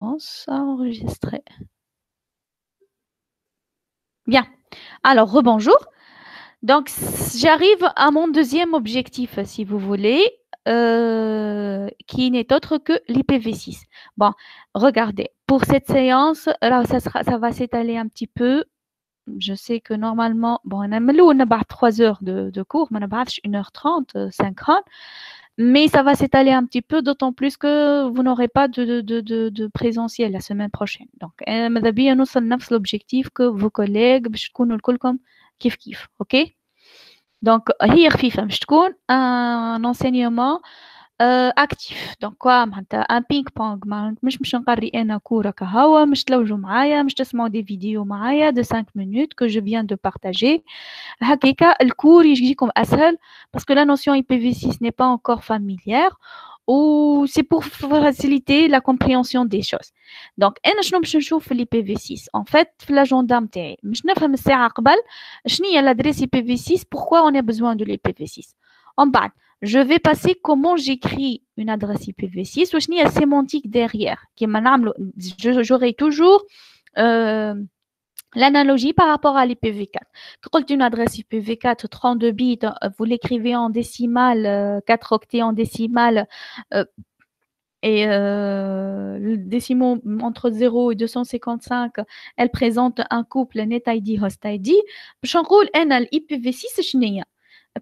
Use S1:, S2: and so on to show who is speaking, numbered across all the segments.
S1: commence à enregistrer. Bien. Alors, rebonjour. Donc, j'arrive à mon deuxième objectif, si vous voulez, qui n'est autre que l'IPv6. Bon, regardez, pour cette séance, là, ça va s'étaler un petit peu. Je sais que normalement, bon, on a 3 heures de cours, on a 1h30, 50, mais ça va s'étaler un petit peu, d'autant plus que vous n'aurez pas de présentiel la semaine prochaine. Donc, nous l'objectif que vos collègues, kiff kiff, ok? Donc, هي خفيفة مش تكون un enseignement actif. Donc quoi معناتها un ping pong مش نقري أنا كورة كهوا مش تلوجوا معايا مش تسمعوا des vidéos معايا de 5 minutes que je viens de partager. هكاكا الكور يجيكم أسهل parce que la notion IPv6 n'est pas encore familière ou c'est pour faciliter la compréhension des choses. Donc أنا شنو باش نشوف في l'IPv6 en fait في l'agenda نتاعي مش نفهم الساعة قبل شنو هي l'adresse IPv6 pourquoi on a besoin de l'IPv6 en bas je vais passer comment j'écris une adresse IPv6 ou شنو هي la sémantique derrière كيما نعملوا j'aurai toujours l'analogie par rapport à l'IPv4. Quand une adresse IPv4 32 bits, vous l'écrivez en décimale, 4 octets en décimale, et le décimaux entre 0 et 255, elle présente un couple NetID, HostID. باش نقول أنا l'IPv6 شنية؟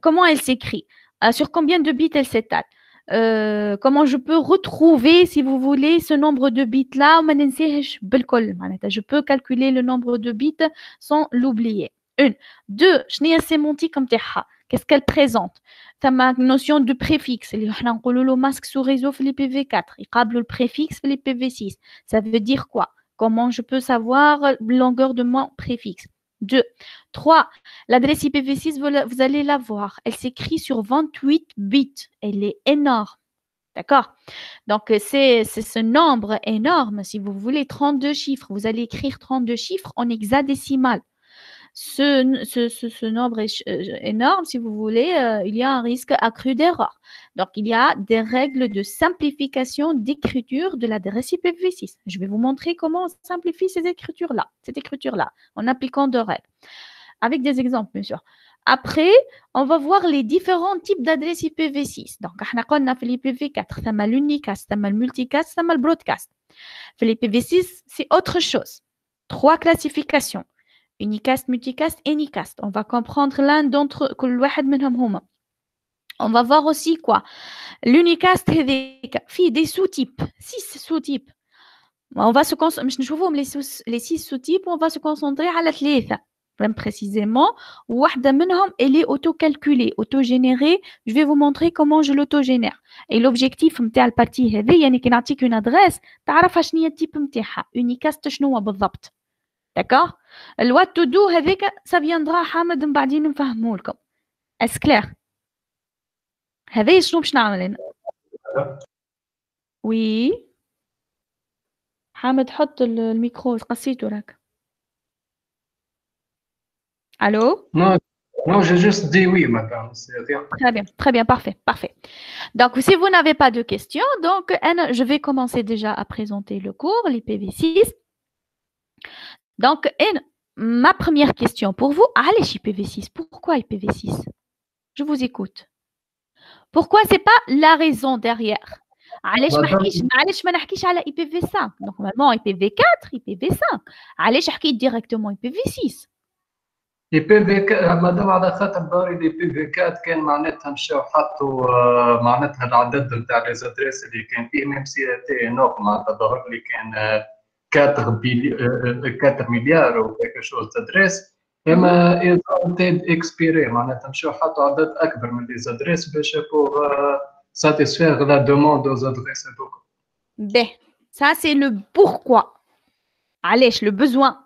S1: Comment elle s'écrit? Sur combien de bits elle s'étale? Comment je peux retrouver, si vous voulez, ce nombre de bits-là وما ننساهش بالكل معناتها je peux calculer le nombre de bits sans l'oublier. Une. Deux, شنو هي السيمونتيك نتاعها؟ Qu'est-ce qu'elle présente? ثما notion de préfixe اللي احنا نقولوا له masque sous réseau في l'IPv4 يقابلوا le préfixe في l'IPv6. Ça veut dire quoi? Comment je peux savoir la longueur de mon préfixe? 2. 3. L'adresse IPv6, vous allez la voir. Elle s'écrit sur 28 bits. Elle est énorme. D'accord? Donc, c'est ce nombre énorme. Si vous voulez 32 chiffres, vous allez écrire 32 chiffres en hexadécimal. Ce nombre énorme, si vous voulez, il y a un risque accru d'erreur. Donc, il y a des règles de simplification d'écriture de l'adresse IPv6. Je vais vous montrer comment on simplifie cette écriture-là, en appliquant deux règles. Avec des exemples, bien sûr. Après, on va voir les différents types d'adresses IPv6. Donc, on a fait l'IPv4, on a l'unicast, on a le multicast, on a le broadcast. l'IPv6, c'est autre chose. 3 classifications. Unicast, multicast, anycast. On va comprendre l'un d'entre eux. On va voir aussi quoi. L'unicast, il des sous-types. 6 sous-types. On va se concentrer, les 6 sous-types, on va se concentrer à la 3. Même précisément, elle est auto-calculée, auto-générée. Je vais vous montrer comment je l'auto-génère. Et l'objectif de la partie, c'est une adresse, تعرف شنو هي التيب نتاعها. Unicast شنو هو بالضبط. D'accord? Le what to do هذاك ça viendra حامد من بعدين نفهمه لكم. Est-ce clair? هذا شنو باش نعمل هنا؟ Oui. حامد حط الميكرو قصيته راك. Allô?
S2: Non, j'ai juste dit oui, madame. C'est rien.
S1: Très bien, parfait, parfait. Donc, si vous n'avez pas de questions, donc je vais commencer déjà à présenter le cours, l'IPv6. Donc, ma première question pour vous, allez IPv6. Pourquoi IPv6? Je vous écoute. Pourquoi c'est pas la raison derrière? علاش ما نحكيش على IPv5 normalement IPv4 IPv5 علاش حكيت directement IPv6
S2: IPv4 مادام على خاطر دوري IPv4 كان معناتها مشاو حطوا معناتها العدد نتاع لي زادريس اللي كان فيه ميم سي تي نوك معناتها ظهر لي كان 4 مليار و كيك شوز زادريس اما ايزونتيد اكسبيري معناتها مشاو حطوا عدد اكبر من لي زادريس باش بور satisfaire la demande aux adresses هذوك.
S1: Ben, ça c'est le pourquoi. علاش le besoin.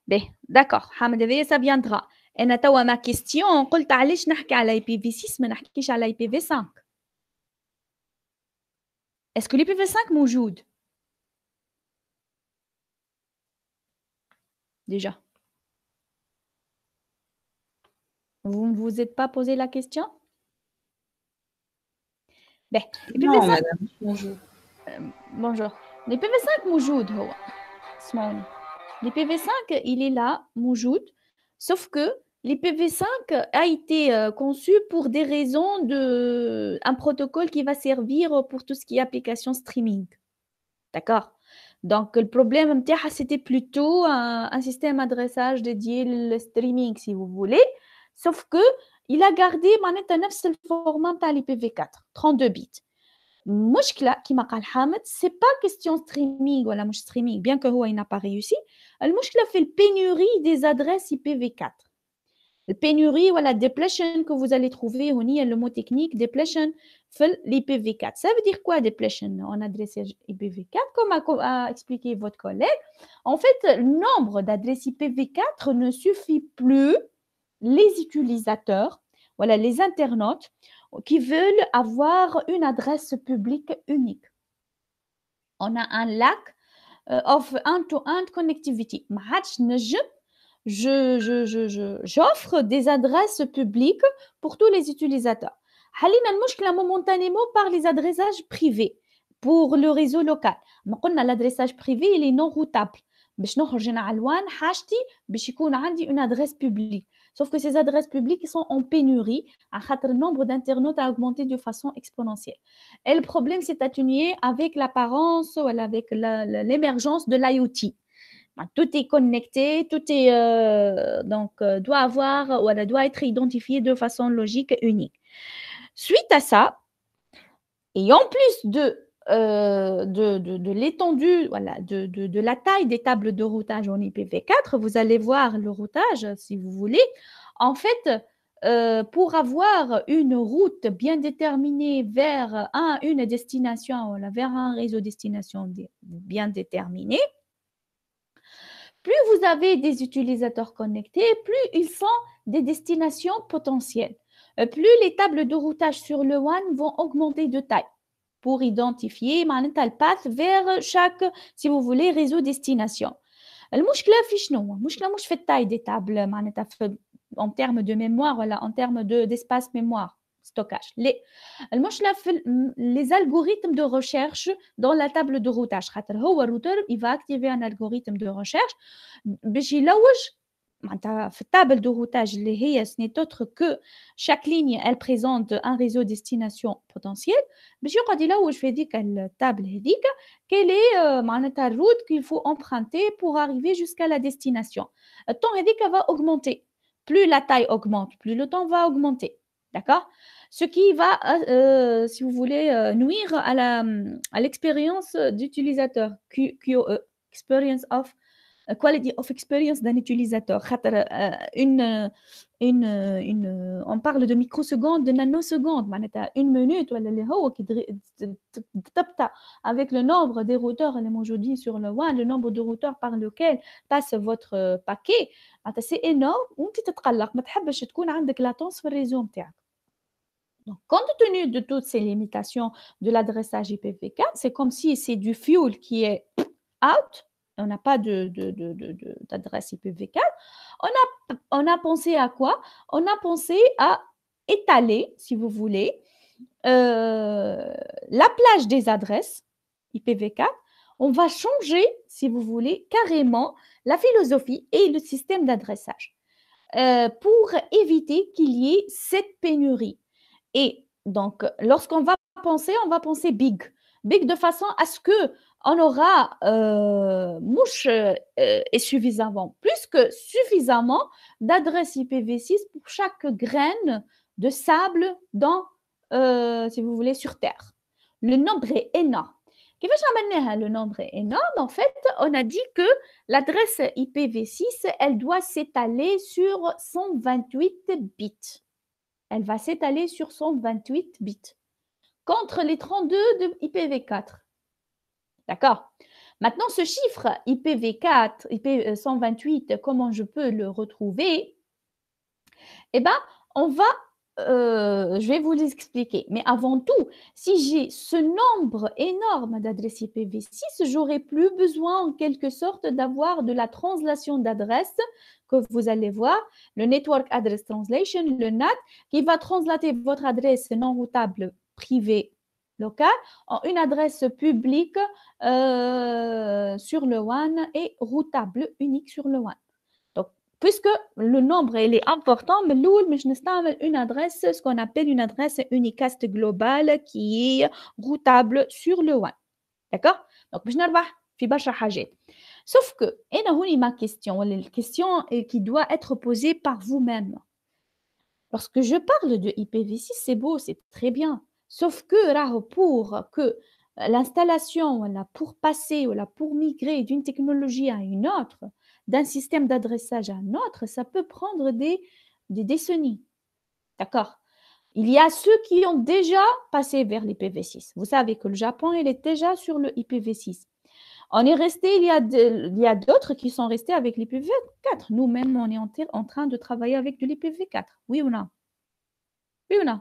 S1: Ben, d'accord. حمد ça viendra. أنا توا ma question قلت علاش نحكي على IPv6 ما نحكيش على IPv5. Est-ce que l'IPv5 موجود? Déjà. Vous ne vous êtes pas posé la question? Ben,
S3: Non, madame, bonjour.
S1: Bonjour. l'IPv5 موجود هو اسمعوني l'IPv5 il est là موجود sauf que l'IPv5 a été conçu pour des raisons de un protocole qui va servir pour tout ce qui est application streaming. D'accord? Donc le problème c'était plutôt un système adressage dédié au streaming si vous voulez, sauf que il a gardé le format de l'IPv4 32 bits. المشكله كما قال حامد سي با كيستيون ستريمينغ ولا مش ستريمينغ بيان كو هو n'a pas réussi المشكله في البينوري des adresses IPv4 البينوري ولا depletion que vous allez trouver هنا le mot technique depletion في l'IPv4 ça veut dire quoi depletion en adressage IPv4 comme a expliqué votre collègue en fait le nombre d'adresses IPv4 ne suffit plus les utilisateurs voilà les internautes qui veulent avoir une adresse publique unique. On a un lac of end-to-end connectivity. J'offre des adresses publiques pour tous les utilisateurs. حلينا المشكلة momentanément par les adressages privés pour le réseau local. ما قلنا l'adressage privé il est non routable. باش نخرج انا على الوان حاجتي باش يكون عندي une adresse publique. Sauf que ces adresses publiques sont en pénurie, le nombre d'internautes a augmenté de façon exponentielle. Et le problème s'est atténué avec l'apparence ou avec l'émergence de l'IoT. Tout est connecté, tout est doit être identifié de façon logique et unique. Suite à ça, et en plus de l'étendue, voilà, de la taille des tables de routage en IPv4, vous allez voir le routage, si vous voulez. En fait, pour avoir une route bien déterminée vers une destination, voilà, vers un réseau destination bien déterminé, plus vous avez des utilisateurs connectés, plus ils sont des destinations potentielles. Plus les tables de routage sur le WAN vont augmenter de taille. Pour identifier le path vers chaque, si vous voulez, réseau destination. المشكلة في شنو؟ المشكلة مش في التاي دي تابل معناتها en termes de mémoire ولا en termes d'espace mémoire stockage. المشكلة في les algorithmes de recherche dans la table de routage. خاطر هو الروتر il va activer un algorithme de recherche باش يلوج في التابل de routage اللي هي ce n'est autre que chaque ligne elle présente un réseau destination potentiel باش يقعد يلوج في هذيك التابل هذيك quelle est معناتها الروute qu'il faut emprunter pour arriver jusqu'à la destination. Le temps هذيك va augmenter. Plus la taille augmente, plus le temps va augmenter. D'accord? Ce qui va, si vous voulez, nuire à l'expérience d'utilisateur, QoE, Experience of Quality of Experience d'un utilisateur. On parle de microsecondes, de nanosecondes. Une minute, avec le nombre des routeurs aujourd'hui sur le WAN, le nombre de routeurs par lequel passe votre paquet, c'est énorme. وانت تتقلق ما تحبش تكون عندك latence في الريزو نتاعك. Donc, compte tenu de toutes ces limitations de l'adressage IPv4, c'est comme si c'est du fuel qui est out. On n'a pas d'adresse IPv4. On a pensé à quoi? On a pensé à étaler, si vous voulez, la plage des adresses IPv4. On va changer, si vous voulez, carrément la philosophie et le système d'adressage pour éviter qu'il y ait cette pénurie. Et donc, lorsqu'on va penser big. Big de façon à ce qu'on aura et suffisamment, plus que suffisamment d'adresses IPv6 pour chaque graine de sable dans, si vous voulez, sur Terre. Le nombre est énorme. Le nombre est énorme. En fait, on a dit que l'adresse IPv6, elle doit s'étaler sur 128 bits. Elle va s'étaler sur 128 bits contre les 32 de IPv4. D'accord? Maintenant, ce chiffre IPv4, IP128, comment je peux le retrouver? Eh bien, je vais vous l'expliquer. Mais avant tout, si j'ai ce nombre énorme d'adresses IPv6, j'aurai plus besoin en quelque sorte d'avoir de la translation d'adresses que vous allez voir, le Network Address Translation, le NAT, qui va translater votre adresse non routable privée locale ont une adresse publique sur le WAN et routable unique sur le WAN. Donc, puisque le nombre il est important, mais une adresse, ce qu'on appelle une adresse unicast globale qui est routable sur le WAN. D'accord? Donc, je vais sauf que, et ma question, la question qui doit être posée par vous-même. Lorsque je parle de IPv6, c'est beau, c'est très bien. Sauf que pour que l'installation, pour passer, pour migrer d'une technologie à une autre, d'un système d'adressage à un autre, ça peut prendre des décennies. D'accord? Il y a ceux qui ont déjà passé vers l'IPv6. Vous savez que le Japon, il est déjà sur le IPv6. On est resté, il y a d'autres qui sont restés avec l'IPv4. Nous-mêmes, on est en train de travailler avec de l'IPv4. Oui ou non? Oui ou non?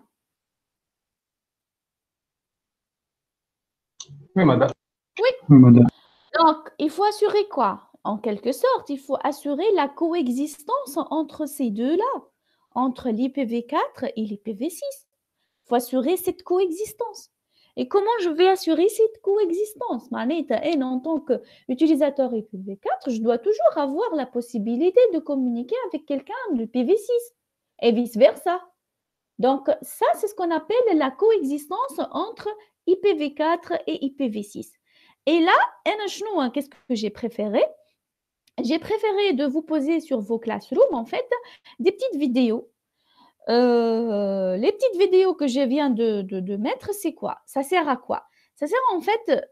S2: Oui, madame.
S1: Oui.
S2: Oui, madame.
S1: Donc, il faut assurer quoi? En quelque sorte, il faut assurer la coexistence entre ces deux-là, entre l'IPv4 et l'IPv6. Il faut assurer cette coexistence. Et comment je vais assurer cette coexistence? En tant qu'utilisateur IPv4, je dois toujours avoir la possibilité de communiquer avec quelqu'un de IPv6 et vice-versa. Donc, ça, c'est ce qu'on appelle la coexistence entre IPv4 et IPv6. Et là, qu'est-ce que j'ai préféré? J'ai préféré de vous poser sur vos classrooms, en fait, des petites vidéos. Les petites vidéos que je viens de mettre, c'est quoi? Ça sert à quoi? Ça sert en fait,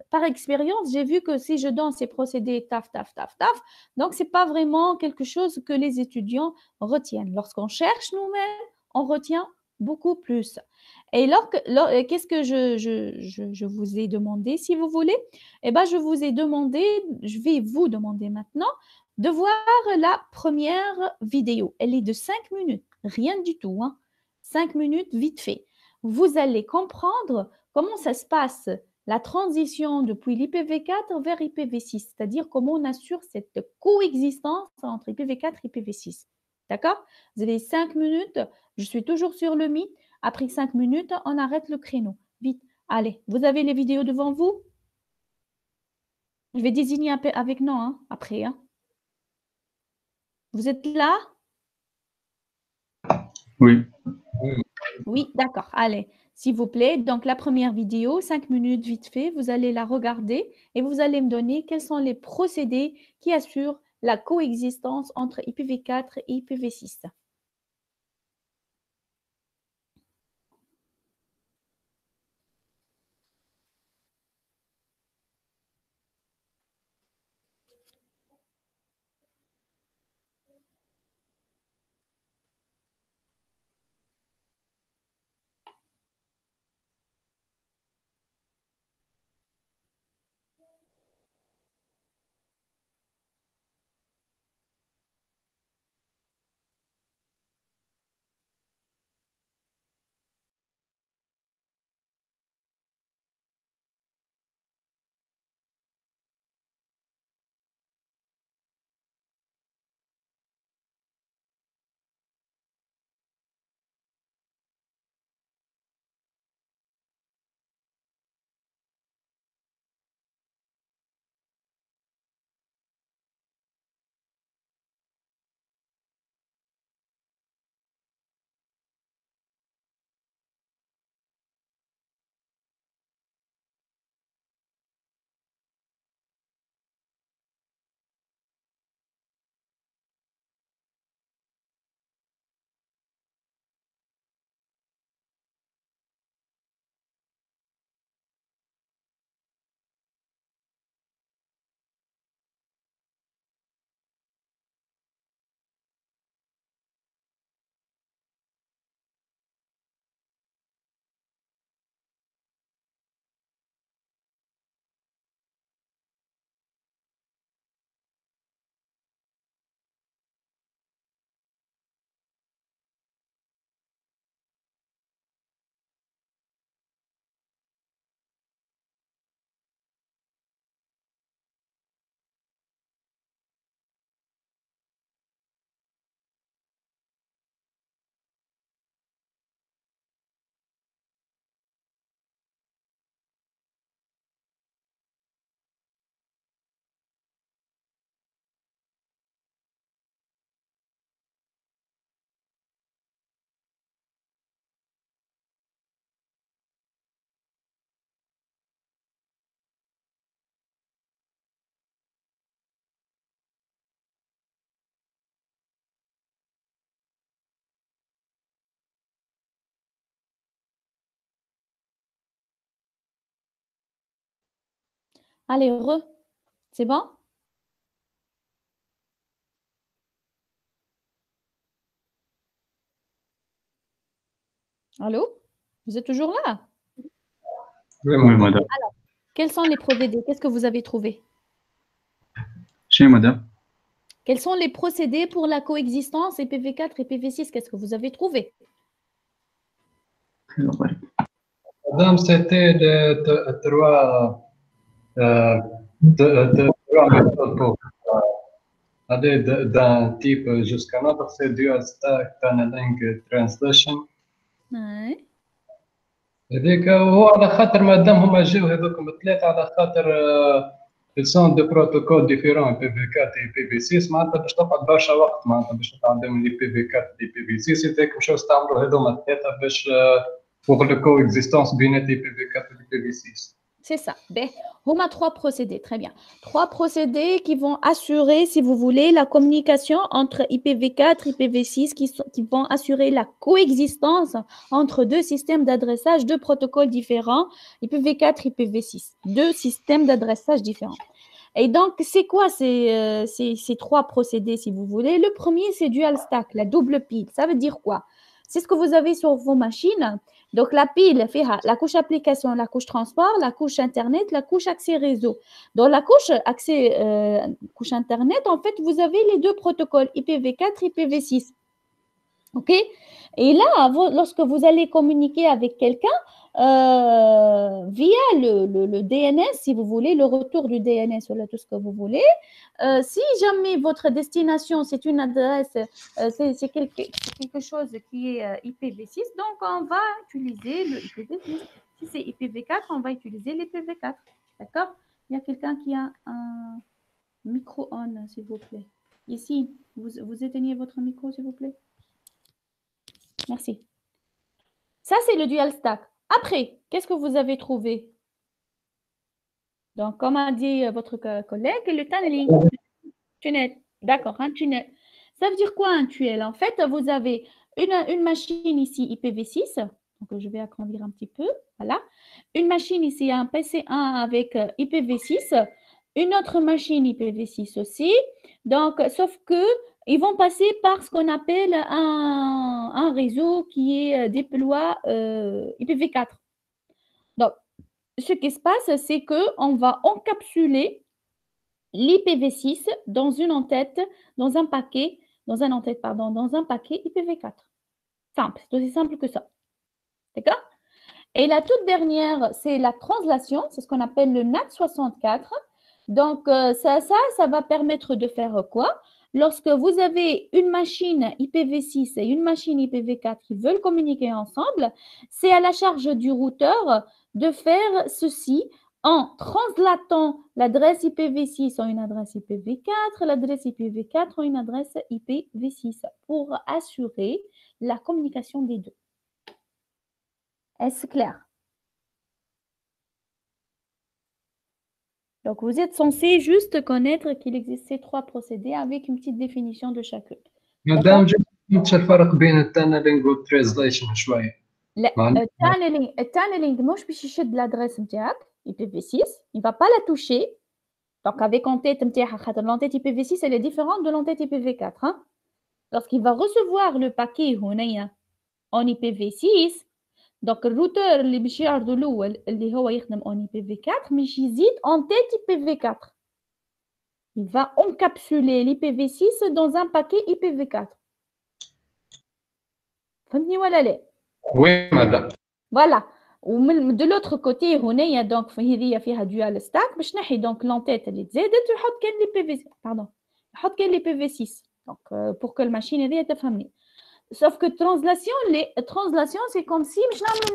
S1: par expérience, j'ai vu que si je donne ces procédés taf, taf, taf, taf, donc c'est pas vraiment quelque chose que les étudiants retiennent. Lorsqu'on cherche nous-mêmes, on retient beaucoup plus. Et qu'est-ce que je vous ai demandé, si vous voulez? Eh bien, je vais vous demander maintenant de voir la première vidéo. Elle est de 5 minutes, rien du tout, hein. 5 minutes vite fait. Vous allez comprendre comment ça se passe, la transition depuis l'IPv4 vers IPv6, c'est-à-dire comment on assure cette coexistence entre IPv4 et IPv6. D'accord? Vous avez 5 minutes, je suis toujours sur le Meet. Après 5 minutes, on arrête le créneau. Vite, allez, vous avez les vidéos devant vous? Je vais désigner un peu avec non, hein, après. Hein. Vous êtes là?
S2: Oui.
S1: Oui, d'accord. Allez, s'il vous plaît. Donc, la première vidéo, 5 minutes vite fait, vous allez la regarder et vous allez me donner quels sont les procédés qui assurent la coexistence entre IPv4 et IPv6. Allez, heureux. C'est bon? Allô? Vous êtes toujours là?
S2: Oui,
S3: Oui,
S2: madame.
S3: madame.
S1: Quels sont les procédés? Qu'est-ce que vous avez trouvé?
S3: Chez madame.
S1: Quels sont les procédés pour la coexistence IPv4 et IPv6? Qu'est-ce que vous avez trouvé?
S2: Madame, c'était trois méthodes pour aller d'un type jusqu'à un autre. C'est dual stack tunneling translation.
S1: Ouais.
S2: هذيك هو على خاطر مادام هما جاو هذوكم الثلاثه على خاطر ils sont deux protocoles différents IPv4 et IPv6 معناتها باش تقعد برشا وقت معناتها باش تتعلم لي IPv4 لي IPv6 هذاك مشاو استعملوا هذوما الثلاثه باش pour le coexistence بين IPv4 et IPv6.
S1: C'est ça. Ben, on a trois procédés. Très bien. Trois procédés qui vont assurer, si vous voulez, la communication entre IPv4 et IPv6, qui vont assurer la coexistence entre deux systèmes d'adressage, deux protocoles différents, IPv4 et IPv6. Deux systèmes d'adressage différents. Et donc, c'est quoi ces trois procédés, si vous voulez? Le premier, c'est dual stack, la double pile. Ça veut dire quoi? C'est ce que vous avez sur vos machines. Donc, la pile fait la couche application, la couche transport, la couche Internet, la couche accès réseau. Dans la couche accès, couche Internet, en fait, vous avez les deux protocoles, IPv4 et IPv6. OK? Et là, lorsque vous allez communiquer avec quelqu'un, via le DNS, si vous voulez, le retour du DNS, voilà tout ce que vous voulez, si jamais votre destination, c'est une adresse, c'est quelque chose qui est IPv6, donc on va utiliser le IPv6. Si c'est IPv4, on va utiliser l'IPv4. D'accord? Il y a quelqu'un qui a un micro on, s'il vous plaît. Ici, vous éteignez votre micro, s'il vous plaît. Merci. Ça, c'est le dual stack. Après, qu'est-ce que vous avez trouvé? Donc, comme a dit votre collègue, le tunneling. Tunnel. D'accord, un tunnel. Ça veut dire quoi un tunnel? En fait, vous avez une machine ici IPv6. Donc, je vais agrandir un petit peu. Voilà. Une machine ici, un PC1 avec IPv6. Une autre machine IPv6 aussi. Donc, sauf que ils vont passer par ce qu'on appelle un réseau qui est déploie IPv4. Donc, ce qui se passe, c'est qu'on va encapsuler l'IPv6 dans une entête, dans un paquet, dans un entête, pardon, dans un paquet IPv4. Simple, c'est aussi simple que ça. D'accord? Et la toute dernière, c'est la translation, c'est ce qu'on appelle le NAT64. Donc, ça va permettre de faire quoi? Lorsque vous avez une machine IPv6 et une machine IPv4 qui veulent communiquer ensemble, c'est à la charge du routeur de faire ceci en translatant l'adresse IPv6 en une adresse IPv4, l'adresse IPv4 en une adresse IPv6 pour assurer la communication des deux. Est-ce clair? Donc, vous êtes censé juste connaître qu'il existe ces trois procédés avec une petite définition de chacun.
S2: مادام جبت الفرق بين التانلينغ والترانسليشن شويه.
S1: التانلينج مش باش يشد l'adresse نتاعك IPv6, il ne va pas la toucher. Donc, avec entête نتاعها خاطر l'entête IPv6 elle est différente de l'entête IPv4. Hein? Lorsqu'il va recevoir le paquet هنايا en IPv6, donc الروتر اللي باش يعرضوا الاول اللي هو يخدم en IPv4 مش يزيد entête IPv4. Il va encapsuler l'IPv6 dans un paquet IPv4. فهمتني ولا لا؟
S2: Oui, madame.
S1: Voilà. ومن de l'autre côté هنايا donc هذه فيها dual stack باش نحي donc l'entête اللي تزادت ويحط كان l'IPv6 pardon يحط كان l'IPv6 donc pour que الماشين هذه تفهمني. Sauf que translation c'est comme si مش نعملوا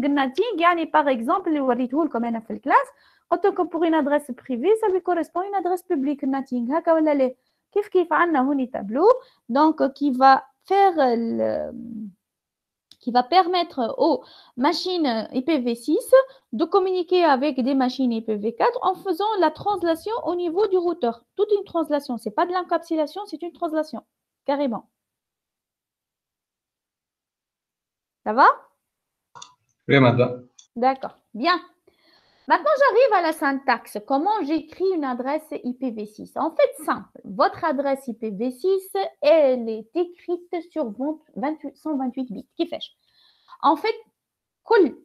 S1: الناتينغ يعني par exemple اللي وريته لكم انا في الكلاس قلت لكم pour une adresse privée ça lui correspond une adresse publique الناتينغ هكا ولا لا كيف عندنا هوني تابلو donc qui va permettre aux machines IPv6 de communiquer avec des machines IPv4 en faisant la translation au niveau du routeur. Toute une translation, ce n'est pas de l'encapsulation, c'est une translation, carrément. Ça va?
S2: Oui, madame.
S1: D'accord, bien. Maintenant, j'arrive à la syntaxe. Comment j'écris une adresse IPv6? En fait, simple. Votre adresse IPv6, elle est écrite sur 128 bits. Qui fait? En fait, cool.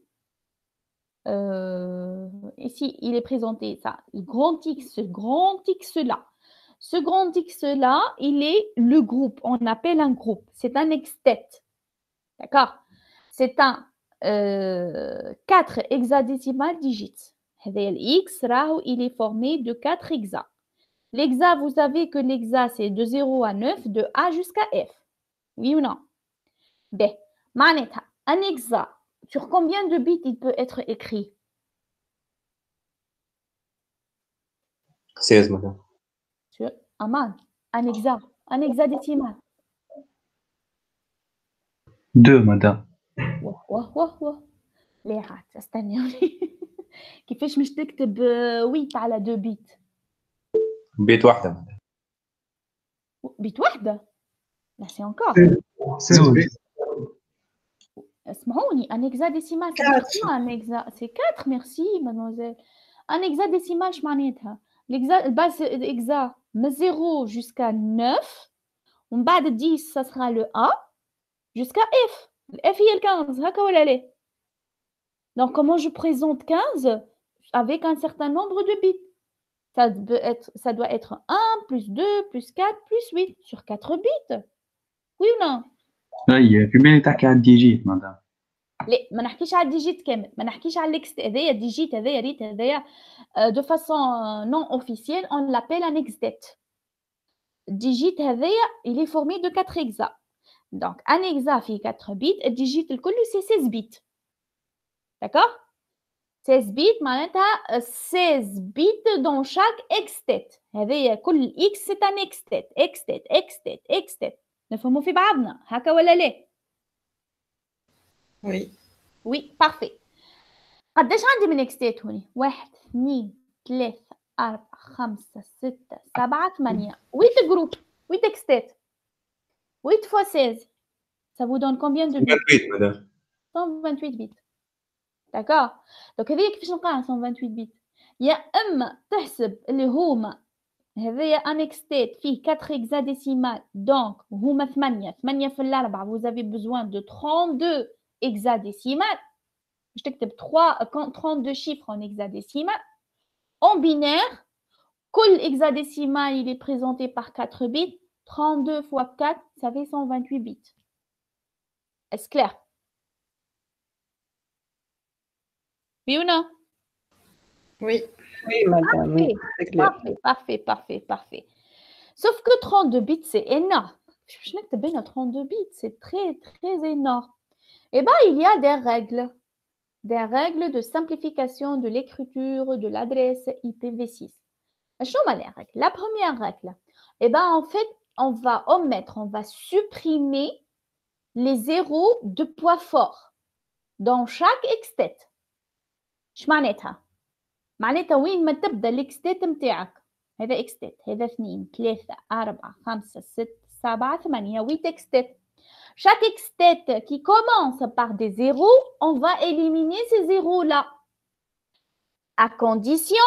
S1: Ici, il est présenté ça. Le grand X, ce grand X-là. Ce grand X-là, il est le groupe. On appelle un groupe. C'est un extet. D'accord? C'est un 4 hexadécimales digits. X, il est formé de 4 hexas. L'hexa, vous savez que l'hexa, c'est de 0 à 9, de A jusqu'à F. Oui ou non? B. Maneta, un hexa, sur combien de bits il peut être écrit?
S4: 16 madame.
S1: Sur un hexadécimal.
S3: 2 madame.
S1: واه ليه عاد استنوني كيفاش مش تكتب 8 على 2 بيت
S4: بيت واحدة madame.
S1: بيت واحدة لا سي انكور
S2: 16 بيت.
S1: اسمعوني ان هكزاديسيمال سي 4 ميرسي مادموزيل ان هكزاديسيمال اش معناتها الباز اكزا من 0 jusqu'à 9 ومن بعد 10 ça sera le A jusqu'à F. F هي ال 15 هكا ولا لا؟ Donc comment je présente 15 avec un certain nombre de bits? Ça doit être 1 plus 2 plus 4 plus 8 sur 4 bits. Oui ou non?
S3: هي في بالي تحكي على الديجيت مدام.
S1: لا ما نحكيش على الديجيت كامل، ما نحكيش على الاكس هذايا الديجيت هذايا ريت هذايا de façon non officielle on l'appelle un hexadécimal. الديجيت هذايا il est formé de 4 hexas. Donc un hexa fait 4 bits, الديجيت الكل c'est 16 bits. D'accord? 16 bits معناتها 16 bits dans chaque hextet. هذايا كل x c'est un hextet. hextet. نفهموا في بعضنا هكا ولا لا؟
S5: Oui.
S1: Oui, parfait. قداش عندي من hextet هوني؟ 1 2 3 4 5 6 7 8 8 جروب 8 hextet. 8 fois 16. Ça vous donne combien de bits?
S4: 28 madame.
S1: 128 bits. D'accord? Donc هذه كيفاش نلقاها 128 بيت؟ يا اما تحسب اللي هما هذايا ان اكستيت فيه 4 hexadécimales donc هما 8 في الأربعة vous avez besoin de 32 hexadécimales باش تكتب 32 chiffres en hexadécimal en binaire كل hexadécimal il est présenté par 4 bits 32 fois 4 ça fait 128 bits. Est-ce clair? Oui ou non?
S5: Oui. Oui, madame. Oui, c'est clair.
S1: Parfait. Sauf que 32 bits, c'est énorme. Je n'ai pas 32 bits, c'est très énorme. Eh bien, il y a des règles de simplification de l'écriture de l'adresse IPv6. La première règle, eh bien, en fait, on va supprimer les zéros de poids fort dans chaque hextet. شمعناتها؟ معناتها وين ما تبدا الاكستات نتاعك هذا اكستات هذا 2 3 4 5 6 7 8 8 اكستات. Chaque extet qui commence par des zéros, on va éliminer ces zéros-là. À condition,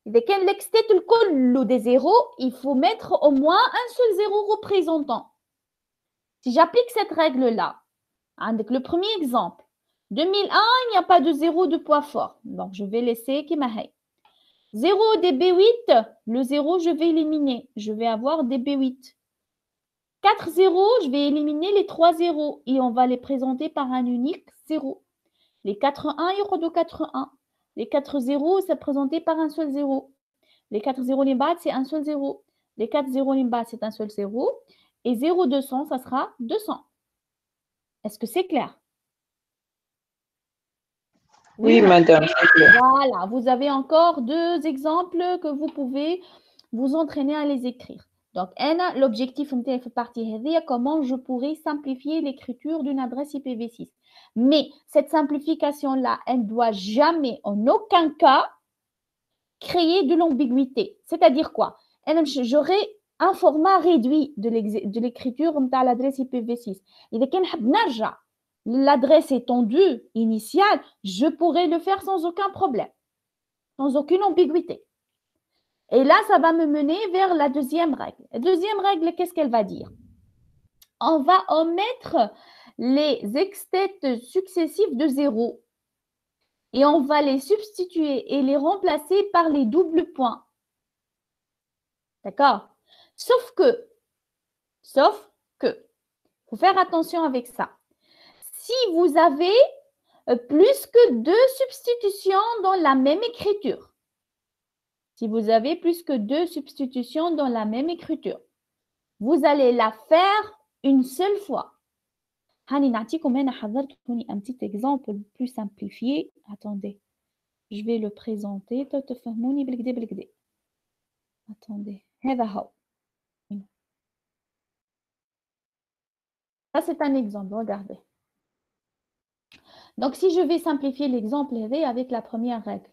S1: إذا كان l'extet الكل des zéros, il faut mettre au moins un seul zéro représentant. Si j'applique cette règle-là, avec le premier exemple, 2001, il n'y a pas de zéro de poids fort. Donc, je vais laisser Kimahay. 0 dB8, le 0, je vais éliminer. Je vais avoir dB8. 4 zéros, je vais éliminer les 3 zéros et on va les présenter par un unique 0. Les 4 1, il y aura de 4 1. Les 4 zéros, c'est présenté par un seul 0. Les 4 zéros limbat, c'est un seul 0. Les 4 zéros limbat, c'est un seul 0. Et 0 200, ça sera 200. Est-ce que c'est clair?
S5: Oui, madame, c'est clair.
S1: Voilà, vous avez encore 2 exemples que vous pouvez vous entraîner à les écrire. Donc, l'objectif de cette partie, comment je pourrais simplifier l'écriture d'une adresse IPv6. Mais cette simplification-là, elle ne doit jamais, en aucun cas, créer de l'ambiguïté. C'est-à-dire quoi? J'aurai un format réduit de l'écriture de l'adresse IPv6. Et l'adresse étendue initiale, je pourrais le faire sans aucun problème. sans aucune ambiguïté. Et là, ça va me mener vers la deuxième règle. La deuxième règle, qu'est-ce qu'elle va dire? On va omettre les extêtes successifs de 0 et on va les substituer et les remplacer par les doubles points. D'accord? Sauf que, il faut faire attention avec ça. Si vous avez plus que 2 substitutions dans la même écriture, si vous avez plus que 2 substitutions dans la même écriture, vous allez la faire une seule fois. Un petit exemple plus simplifié. Attendez, je vais le présenter. Attendez. Ça, c'est un exemple. Regardez. Donc, si je vais simplifier l'exemple avec la première règle,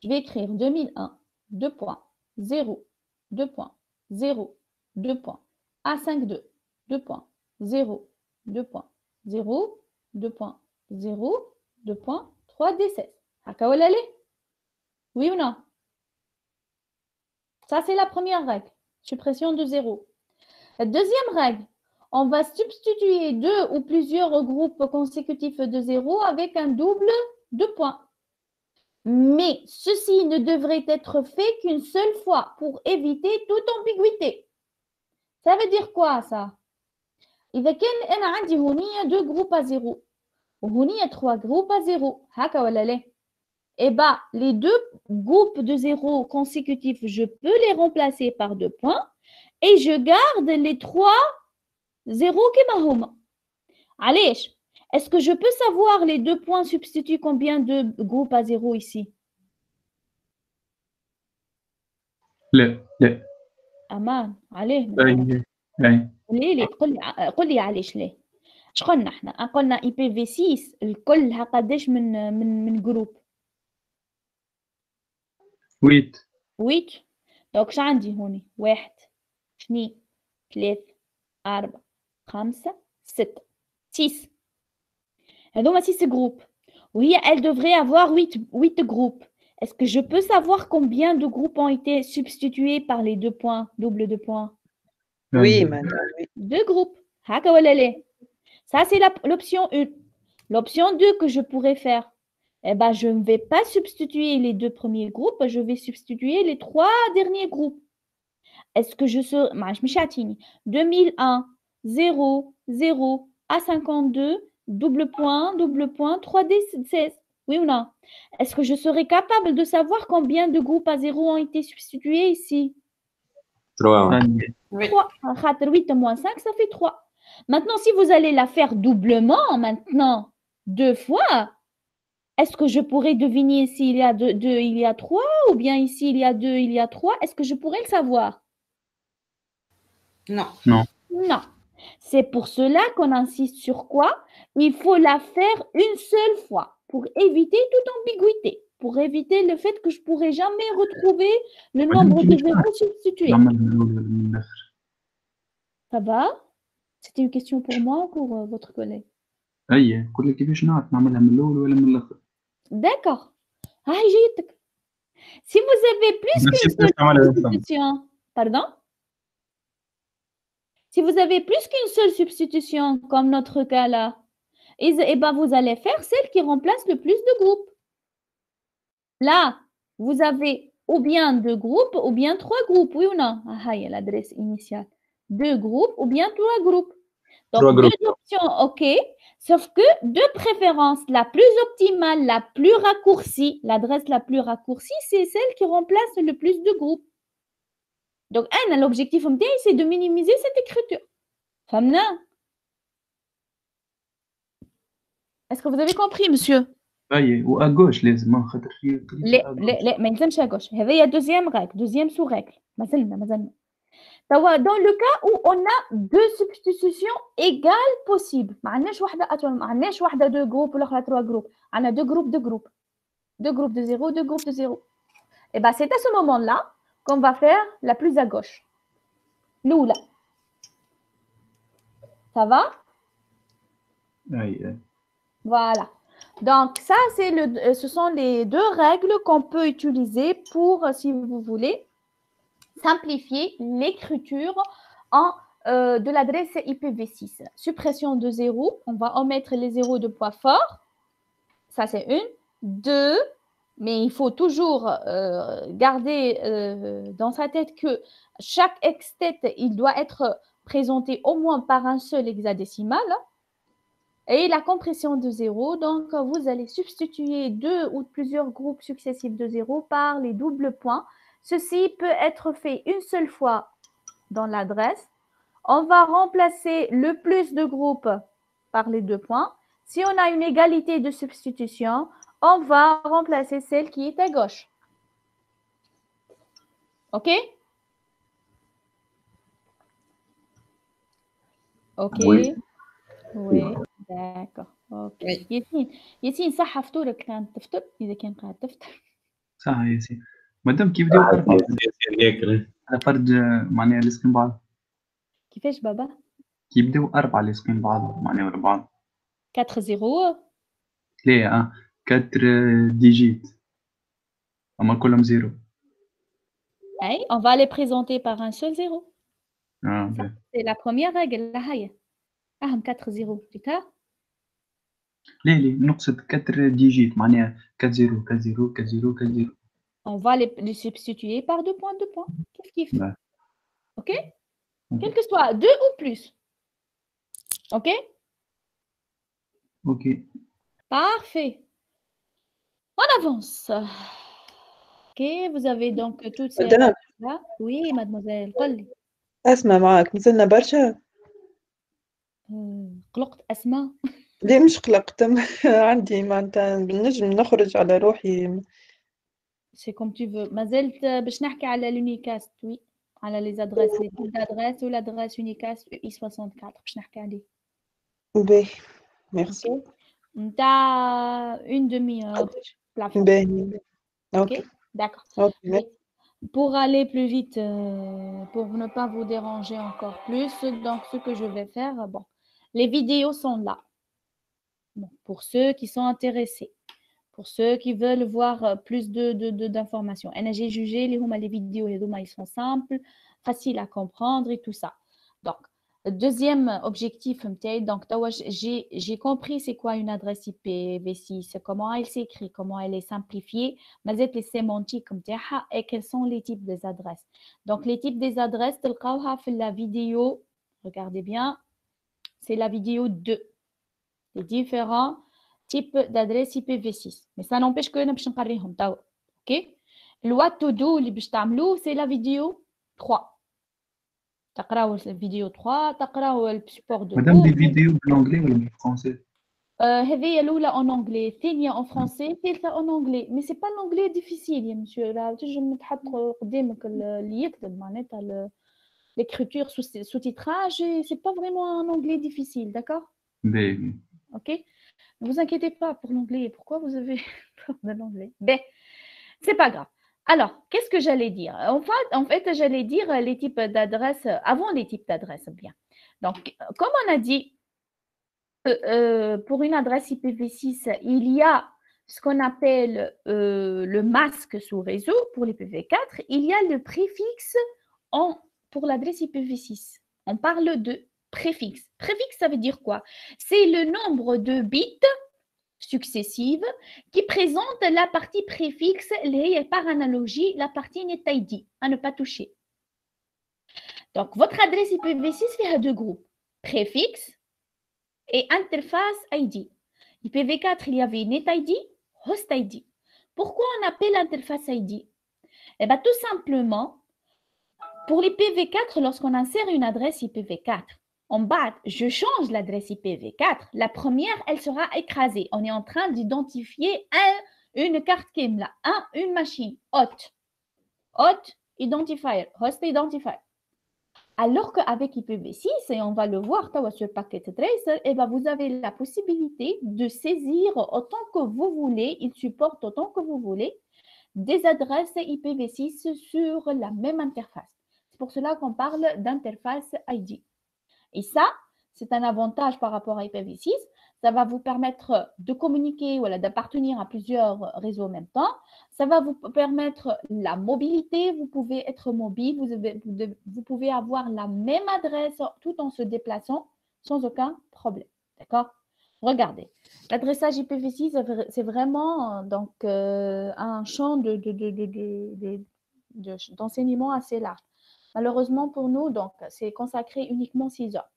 S1: je vais écrire 2001, 2 points, 0, 2 points, 0, 2 points, A52, 2 points, 0, 2 points, 0, 2 points, 0, 2 points, 3D16. Haka wala lé? Oui ou non? Ça, c'est la première règle. Suppression de 0. La deuxième règle, on va substituer 2 ou plusieurs groupes consécutifs de 0 avec un double de points. Mais ceci ne devrait être fait qu'une seule fois pour éviter toute ambiguïté. Ça veut dire quoi ça? إذا كان أنا عندي هونية 2 groupes à 0 وهونية 3 groupes à 0 هكا ولا لا؟ Eh bien, les 2 groupes de 0 consécutifs, je peux les remplacer par 2 points et je garde les 3 0 كما هما. علاش؟ Est-ce que je peux savoir les 2 points substituent combien de groupes à 0 ici?
S3: لا لا.
S1: أمان عليه
S3: أي.
S1: قل لي علاش ليه؟ اش قلنا احنا؟ قلنا اي بي في 6 الكلها قداش من جروب؟
S3: 8.
S1: 8. دونك اش عندي هوني؟ 1 2 3 4 5 6 6. هذوما 6 groupes. Oui, elle devrait avoir 8 groupes. Est-ce que je peux savoir combien de groupes ont été substitués par les 2 points, double de points?
S5: Oui, madame. Oui.
S1: 2 groupes. Haka wala lé? Ça, c'est l'option 1. L'option 2 que je pourrais faire, eh ben, je ne vais pas substituer les 2 premiers groupes, je vais substituer les 3 derniers groupes. Est-ce que je serai... 2001, 0, 0, A52, double point, 3D16. Oui ou non? Est-ce que je serai capable de savoir combien de groupes à 0 ont été substitués ici?
S4: 3.
S5: Oui.
S1: 3. 8 moins 5, ça fait 3. Maintenant, si vous allez la faire doublement, maintenant, 2 fois, est-ce que je pourrais deviner s'il y a 2, il y a 3, ou bien ici, il y a 2, il y a 3? Est-ce que je pourrais le savoir?
S5: Non.
S3: Non.
S1: Non. C'est pour cela qu'on insiste sur quoi? Il faut la faire une seule fois pour éviter toute ambiguïté, pour éviter le fait que je ne pourrai jamais retrouver le nombre de zéros substitués. Ça va? C'était une question pour moi ou pour votre collègue?
S3: أي كل كيفاش نعرف نعملها من الأول ولا من الآخر.
S1: D'accord. Ah, j'ai... Si vous avez plus qu'une seule substitution, pardon? Si vous avez plus qu'une seule substitution, comme notre cas là, eh ben vous allez faire celle qui remplace le plus de groupes. Là, vous avez ou bien 2 groupes ou bien 3 groupes, oui ou non? Ah, il y a l'adresse initiale. 2 groupes ou bien 3 groupes. Donc,
S4: 3 groupes.
S1: 2 options, OK. Sauf que de préférence, la plus optimale, la plus raccourcie, l'adresse la plus raccourcie, c'est celle qui remplace le plus de groupes. Donc, l'objectif, c'est de minimiser cette écriture. Famna? Est-ce que vous avez compris, monsieur?
S3: أي وأ gauche لازم خاطر في.
S1: لا ما يلزمش à gauche. هذه هي deuxième règle, deuxième sous-règle. مازلنا. Dans le cas où on a 2 substitutions égales possibles. ما عندناش واحدة 2 groupes والأخرى 3 groupes. عندنا 2 groupes, 2 groupes. 2 groupes de 0, 2 groupes de 0. Et bien, c'est à ce moment-là qu'on va faire la plus à gauche. L'oula. Ça va?
S3: أي.
S1: Voilà. Donc, ça, ce sont les deux règles qu'on peut utiliser pour, si vous voulez, simplifier l'écriture de l'adresse IPv6. Suppression de zéros, on va omettre les zéros de poids fort. Ça, c'est une. Deux, mais il faut toujours garder dans sa tête que chaque hextète, il doit être présenté au moins par un seul hexadécimal. Et la compression de zéro, donc vous allez substituer deux ou plusieurs groupes successifs de zéro par les doubles points. Ceci peut être fait une seule fois dans l'adresse. On va remplacer le plus de groupes par les deux points. Si on a une égalité de substitution, on va remplacer celle qui est à gauche. OK? OK.
S3: Oui.
S1: Oui. D'accord. OK.
S5: Oui.
S1: ياسين صح فطورك كان تفطر إذا كان قاعد تفطر.
S3: صح يا سي مادام كي يبداو أربعة
S4: ياكل
S3: على فرد معناها لاصقين بعض
S1: كيفاش بابا؟
S3: كي يبداو أربعة لاصقين بعض معناها ورا بعض
S1: 4-0.
S3: لا 4 ديجيت هما كلهم زيرو
S1: Hey, on va les présenter par un seul zéro.
S3: باهي.
S1: C'est la première règle. Là, هي. أهم 4-0. فهمتها؟
S3: لا نقصد 4 ديجيت معناها 4 0 4 0 4 0 4 0
S1: On va les substituer par deux points. Kiff.
S3: Ouais.
S1: OK? Quel que soit, deux ou plus. OK?
S3: Ok.
S1: Parfait. On avance. OK, vous avez donc toutes ces
S5: مدام
S1: règles-là. Oui, mademoiselle. قولي.
S5: أسمع معاك مازلنا برشا
S1: قلقت أسماء.
S5: ليه مش قلقت عندي معناتها نجم نخرج على روحي
S1: C'est comme tu veux. ما زلت باش نحكي على l'unicast, oui. على les adresses, les types d'adresses ou l'adresse unicast I64 باش نحكي عليه.
S5: باهي ميرسي
S1: OK. نتاع une demi-heure. plafond.
S5: باهي أوكي
S1: OK? D'accord.
S5: أوكي
S1: Mais pour aller plus vite, pour ne pas vous déranger encore plus, donc ce que je vais faire, bon, les vidéos sont là. Bon, pour ceux qui sont intéressés, pour ceux qui veulent voir plus d'informations. J'ai jugé les vidéos, ils sont simples, faciles à comprendre et tout ça. Donc, deuxième objectif, donc j'ai compris c'est quoi une adresse IPv6, comment elle s'écrit, comment elle est simplifiée, mais les sémantiques et quels sont les types des adresses. Donc, les types des adresses, la vidéo, regardez bien, c'est la vidéo 2. Les différents types d'adresses IPv6. Mais ça n'empêche que nous نقريهم توا. OK? Le what to do اللي باش تعملوه c'est la vidéo 3. تقراو الفيديو 3 تقراو السبور دو
S3: مادام دي فيديو بالانجلي ولا بالفرنسي؟
S1: هذه الاولى en anglais الثانيه en français الثالثه en anglais mais c'est pas l'anglais difficile يا مسيو راه تنجم تحط قدامك اللي يكتب معناتها l'écriture sous-titrage c'est pas vraiment un anglais difficile, d'accord?
S3: باهي.
S1: OK? Ne vous inquiétez pas pour l'anglais. Pourquoi vous avez peur de l'anglais? Ben, c'est pas grave. Alors, qu'est-ce que j'allais dire? En fait, j'allais dire les types d'adresses, avant les types d'adresses, bien. Donc, comme on a dit, pour une adresse IPv6, il y a ce qu'on appelle le masque sous réseau pour l'IPv4. Il y a le préfixe pour l'adresse IPv6. On parle de préfixe. Préfixe, ça veut dire quoi? C'est le nombre de bits successives qui présentent la partie préfixe, par analogie, la partie NetID, à ne pas toucher. Donc, votre adresse IPv6 fait deux groupes, préfixe et interface ID. IPv4, il y avait NetID, Host ID. Pourquoi on appelle interface ID? Eh bien, tout simplement, pour l'IPv4, lorsqu'on insère une adresse IPv4, en bas, je change l'adresse IPv4. La première, elle sera écrasée. On est en train d'identifier une carte KEMLA, une machine, hot identifier, host identifier. Alors qu'avec IPv6, et on va le voir sur Packet Tracer, eh ben, vous avez la possibilité de saisir autant que vous voulez, il supporte autant que vous voulez, des adresses IPv6 sur la même interface. C'est pour cela qu'on parle d'interface ID. Et ça, c'est un avantage par rapport à IPv6 Ça va vous permettre de communiquer ou d'appartenir à plusieurs réseaux en même temps. Ça va vous permettre la mobilité. Vous pouvez être mobile. Vous pouvez avoir la même adresse tout en se déplaçant sans aucun problème. D'accord? Regardez. L'adressage IPv6, c'est vraiment donc, un champ d'enseignement assez large. Malheureusement pour nous, donc, c'est consacré uniquement 6 heures.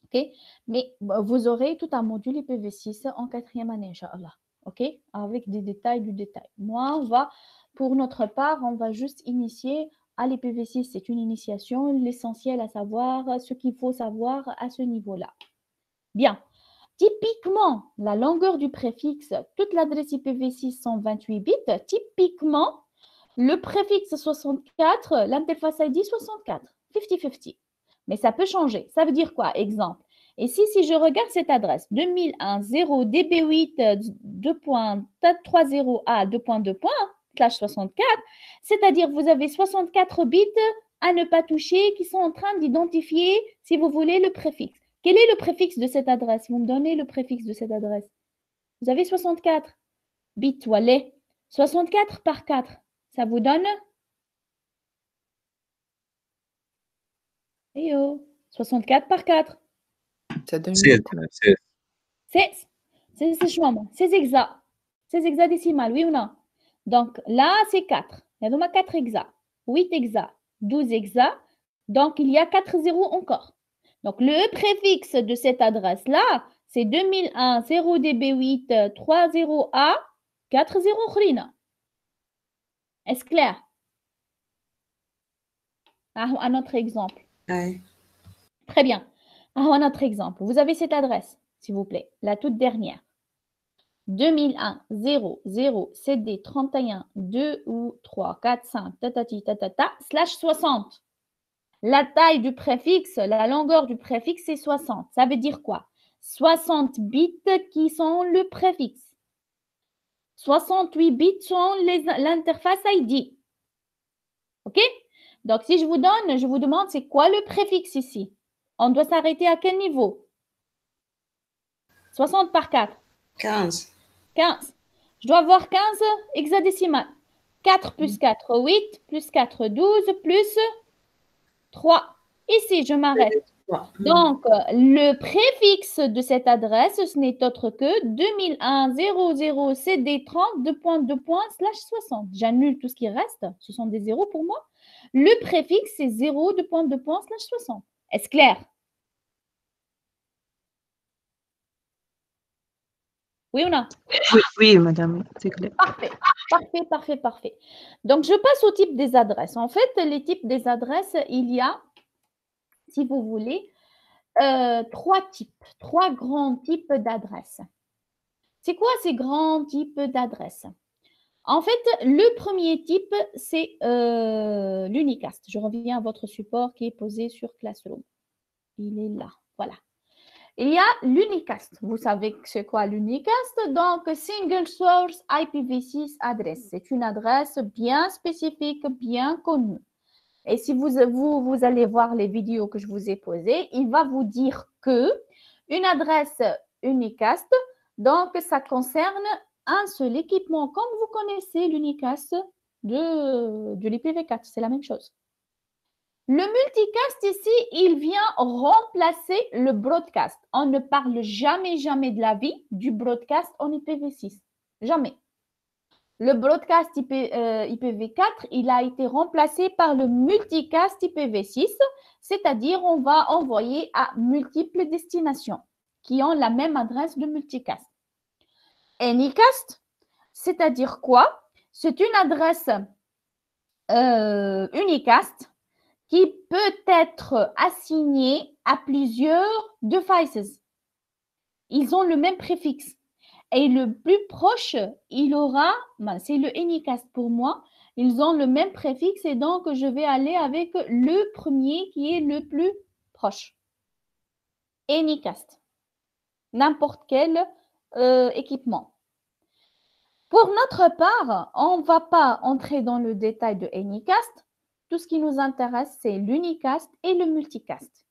S1: Okay? Mais vous aurez tout un module IPv6 en 4e année, Inch'Allah. Okay? Avec des détails du détail. Moi, pour notre part, on va juste initier à l'IPv6. C'est une initiation, l'essentiel à savoir, ce qu'il faut savoir à ce niveau-là. Bien. Typiquement, la longueur du préfixe, toute l'adresse IPv6 sont 28 bits. Typiquement, le préfixe 64, l'interface ID 64, 50-50. Mais ça peut changer. Ça veut dire quoi? Exemple. Et si je regarde cette adresse, 2010db8 2.30a 2.2./64, c'est-à-dire vous avez 64 bits à ne pas toucher qui sont en train d'identifier, si vous voulez, le préfixe. Quel est le préfixe de cette adresse? Vous me donnez le préfixe de cette adresse. Vous avez 64 bits, voilà. 64 par 4, ça vous donne? Eh oh, 64 par 4.
S5: Ça donne
S4: 16
S1: 16. C'est exact. C'est hexadécimal, oui ou non? Donc là, c'est 4. Il y a 4 hexas. 8 hexas. 12 hexas. Donc, il y a 4 zéros encore. Donc, le préfixe de cette adresse-là, c'est 2001 0db8 30a 40 khrina. Est-ce clair? Un autre exemple.
S5: Ouais.
S1: Très bien. Un autre exemple. Vous avez cette adresse, s'il vous plaît, la toute dernière. 2001 00 CD 31 2 ou 3 4 5 tatati tatata /60. La taille du préfixe, la longueur du préfixe, c'est 60. Ça veut dire quoi? 60 bits qui sont le préfixe. 68 bits sont l'interface ID. OK? Donc, si je vous demande c'est quoi le préfixe ici? On doit s'arrêter à quel niveau? 60 par 4.
S5: 15.
S1: 15. Je dois avoir 15 hexadécimales. 4 plus 4, 8, plus 4, 12, plus 3. Ici, je m'arrête. Donc, le préfixe de cette adresse, ce n'est autre que 2001 00 CD 30 2.2./60. J'annule tout ce qui reste. Ce sont des zéros pour moi. Le préfixe, c'est 0 2.2./60. Est-ce clair? Oui ou non?
S5: Oui, madame, c'est clair.
S1: Parfait. Donc, je passe au type des adresses. En fait, les types des adresses, il y a, si vous voulez, 3 grands types d'adresses. C'est quoi ces grands types d'adresses? En fait, le premier type, c'est l'unicast. Je reviens à votre support qui est posé sur Classroom. Il est là, voilà. Il y a l'unicast. Vous savez c'est quoi l'unicast? Donc, Single Source IPv6 Address. C'est une adresse bien spécifique, bien connue. Et si vous allez voir les vidéos que je vous ai posées, il va vous dire que une adresse unicast, donc ça concerne un seul équipement. Comme vous connaissez l'unicast de l'IPv4, c'est la même chose. Le multicast ici, il vient remplacer le broadcast. On ne parle jamais de la vie du broadcast en IPv6. Jamais. Le broadcast IPv4, il a été remplacé par le multicast IPv6, c'est-à-dire on va envoyer à multiples destinations qui ont la même adresse de multicast. Anycast, c'est-à-dire quoi? C'est une adresse unicast qui peut être assignée à plusieurs devices. Ils ont le même préfixe. Et le plus proche, c'est le Anycast pour moi, ils ont le même préfixe et donc je vais aller avec le premier qui est le plus proche. Anycast. N'importe quel équipement. Pour notre part, on ne va pas entrer dans le détail de Anycast. Tout ce qui nous intéresse, c'est l'unicast et le multicast.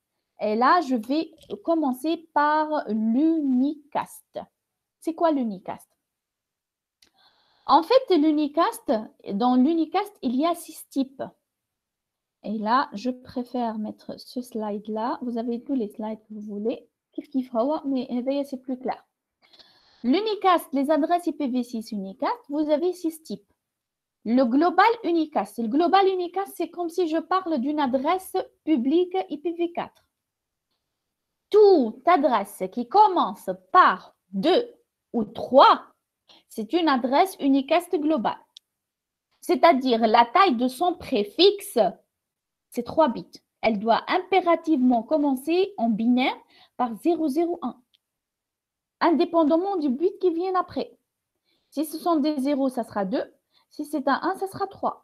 S1: Et là, je vais commencer par l'unicast. C'est quoi l'unicast? En fait, l'unicast, dans l'unicast, il y a 6 types. Et là, je préfère mettre ce slide-là. Vous avez tous les slides que vous voulez. Mais c'est plus clair. L'unicast, les adresses IPv6 unicast, vous avez 6 types. Le global unicast. Le global unicast, c'est comme si je parle d'une adresse publique IPv4. Toute adresse qui commence par 2 ou 3, c'est une adresse unicast globale. C'est-à-dire la taille de son préfixe, c'est 3 bits. Elle doit impérativement commencer en binaire par 001, indépendamment du bit qui vient après. Si ce sont des 0, ça sera 2. Si c'est un 1, ça sera 3.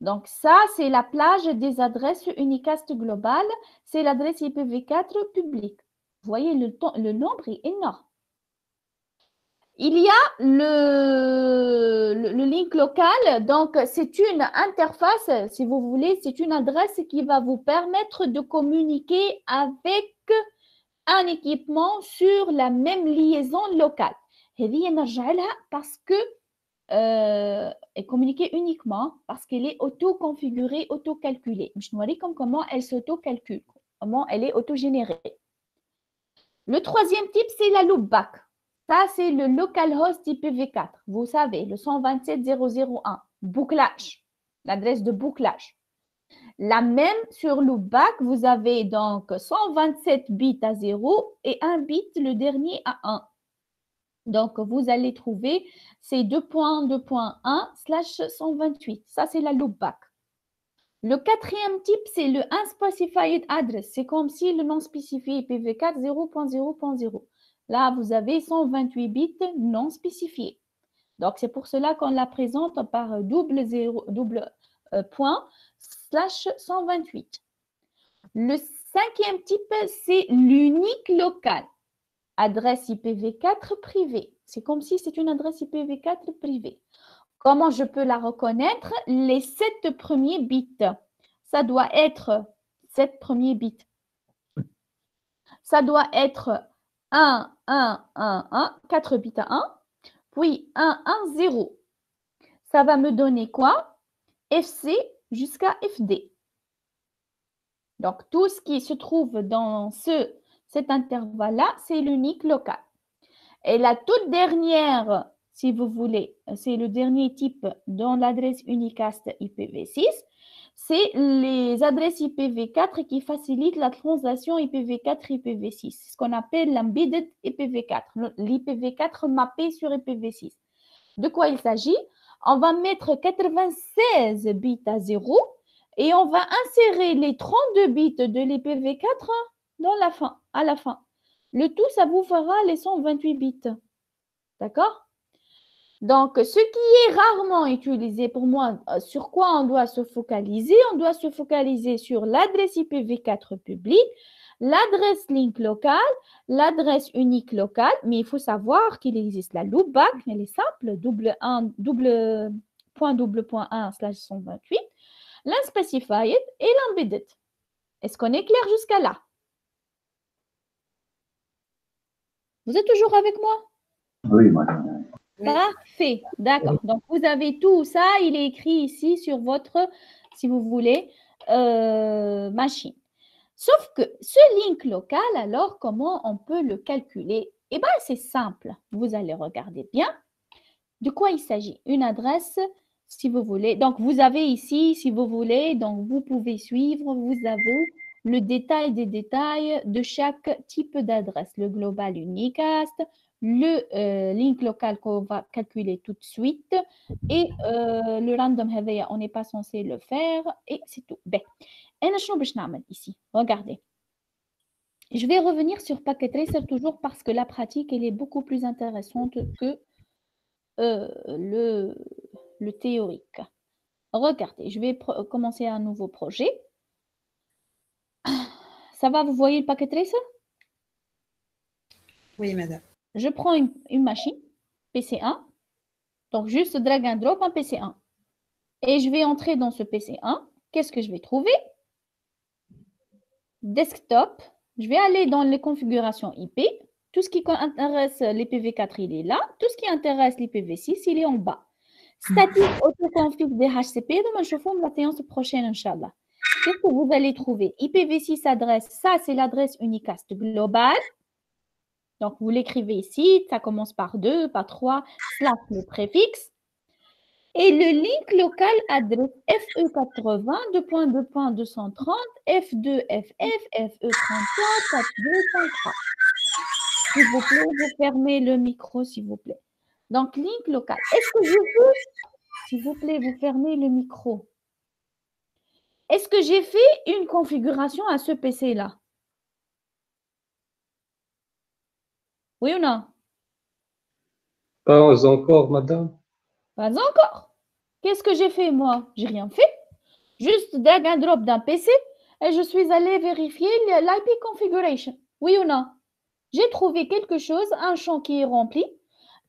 S1: Donc ça, c'est la plage des adresses unicast globales. C'est l'adresse IPv4 publique. Vous voyez, le nombre est énorme. Il y a le link local. Donc, c'est une interface, si vous voulez, c'est une adresse qui va vous permettre de communiquer avec un équipement sur la même liaison locale. Parce que et communiquer uniquement parce qu'elle est auto-configurée, auto-calculée. Je vais vous montrer comment elle s'auto-calcule, comment elle est auto-générée. Le troisième type, c'est la loopback. Ça, c'est le localhost IPv4. Vous savez, le 127.0.0.1, bouclage, l'adresse de bouclage. La même sur loopback, vous avez donc 127 bits à 0 et 1 bit, le dernier à 1. Donc, vous allez trouver ces 2.2.1/128. Ça, c'est la loopback. Le quatrième type, c'est le unspecified address. C'est comme si le non spécifié IPv4 0.0.0. Là, vous avez 128 bits non spécifiés. Donc, c'est pour cela qu'on la présente par double point/128. Le cinquième type, c'est l'unique local. Adresse IPv4 privée. C'est comme si c'est une adresse IPv4 privée. Comment je peux la reconnaître? Les 7 premiers bits. Ça doit être 7 premiers bits. Ça doit être 1, 1, 1, 1, 4 bits à 1, puis 1, 1, 0. Ça va me donner quoi? FC jusqu'à FD. Donc, tout ce qui se trouve dans cet intervalle-là, c'est l'unique local. Et la toute dernière, si vous voulez, c'est le dernier type dans l'adresse unicast IPv6, c'est les adresses IPv4 qui facilitent la translation IPv4-IPv6, ce qu'on appelle l'embedded IPv4, l'IPv4 mappé sur IPv6. De quoi il s'agit? On va mettre 96 bits à 0 et on va insérer les 32 bits de l'IPv4 à la fin. Le tout, ça vous fera les 128 bits. D'accord? Donc, ce qui est rarement utilisé pour moi, sur quoi on doit se focaliser? On doit se focaliser sur l'adresse IPv4 publique, l'adresse link locale, l'adresse unique locale, mais il faut savoir qu'il existe la loopback, elle est simple, double.1/128, l'unspecified et l'embedded. Est-ce qu'on est clair jusqu'à là? Vous êtes toujours avec moi?
S4: Oui, madame.
S1: Parfait, d'accord. Donc, vous avez tout ça, il est écrit ici sur votre, si vous voulez, machine. Sauf que ce link local, alors, comment on peut le calculer? Eh bien, c'est simple. Vous allez regarder bien. De quoi il s'agit? Une adresse, si vous voulez. Donc, vous avez ici, si vous voulez, donc vous pouvez suivre, vous avez le détail des détails de chaque type d'adresse. Le global unicast, le link local qu'on va calculer tout de suite et le random header, on n'est pas censé le faire et c'est tout. Ben, ici, regardez. Je vais revenir sur Packet Tracer toujours parce que la pratique, elle est beaucoup plus intéressante que le théorique. Regardez, je vais commencer un nouveau projet. Ça va, vous voyez le Packet Tracer?
S6: Oui, madame.
S1: Je prends une machine, PC1, donc juste drag and drop un PC1. Et je vais entrer dans ce PC1. Qu'est-ce que je vais trouver? desktop. Je vais aller dans les configurations IP. Tout ce qui intéresse l'IPv4, il est là. Tout ce qui intéresse l'IPv6, il est en bas. Statique autoconfig DHCP. Donc, je vous la séance prochaine, Inch'Allah. Qu'est-ce que vous allez trouver? IPv6 adresse, ça c'est l'adresse unicast globale. Donc, vous l'écrivez ici, ça commence par 2, par 3, / le préfixe. Et le link local adresse FE80, 2.2.230, F2FF, FE34, 4253. S'il vous plaît, vous fermez le micro, s'il vous plaît. Donc, link local. Est-ce que je peux, s'il vous plaît, vous fermez le micro? Est-ce que j'ai fait une configuration à ce PC-là? Oui ou non?
S2: Pas encore, madame.
S1: Pas encore. Qu'est-ce que j'ai fait, moi? J'ai rien fait. Juste drag and drop d'un PC et je suis allée vérifier l'IP configuration. Oui ou non? J'ai trouvé quelque chose, un champ qui est rempli.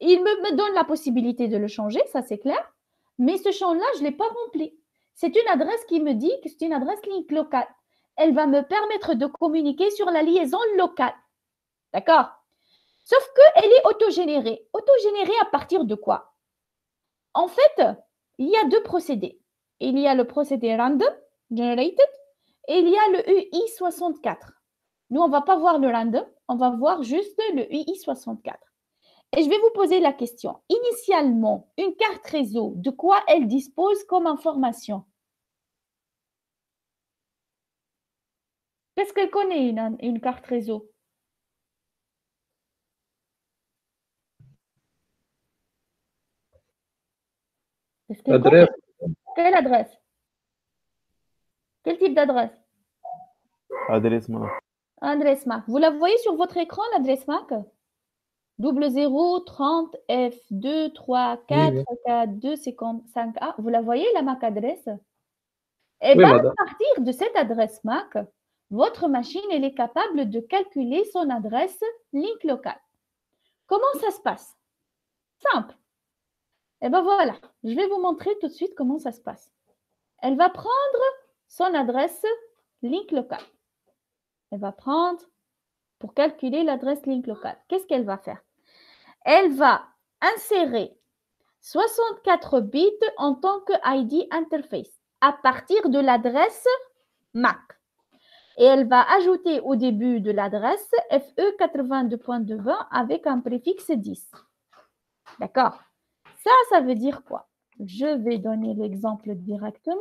S1: Il me donne la possibilité de le changer, ça c'est clair. Mais ce champ-là, je ne l'ai pas rempli. C'est une adresse qui me dit que c'est une adresse link locale. Elle va me permettre de communiquer sur la liaison locale. D'accord? Sauf qu'elle est autogénérée. Autogénérée à partir de quoi? En fait, il y a deux procédés. Il y a le procédé random generated et il y a le UI64. Nous, on ne va pas voir le random, on va voir juste le UI64. Et je vais vous poser la question. Initialement, une carte réseau, de quoi elle dispose comme information? Qu'est-ce qu'elle connaît, une carte réseau?
S2: Adresse.
S1: Quelle adresse? Quel type d'adresse?
S4: Adresse MAC.
S1: Adresse MAC. Vous la voyez sur votre écran, l'adresse MAC? 00 30 F 2 3 4 4 2 55 A. Vous la voyez, la MAC adresse? Et bien, à partir de cette adresse MAC, votre machine elle est capable de calculer son adresse link locale. Comment ça se passe? Simple. Et bien voilà, je vais vous montrer tout de suite comment ça se passe. Elle va prendre son adresse link locale. Elle va prendre pour calculer l'adresse link locale. Qu'est-ce qu'elle va faire? Elle va insérer 64 bits en tant que ID interface à partir de l'adresse MAC. Et elle va ajouter au début de l'adresse FE82.20 avec un préfixe 10. D'accord? Ça veut dire quoi? Je vais donner l'exemple directement.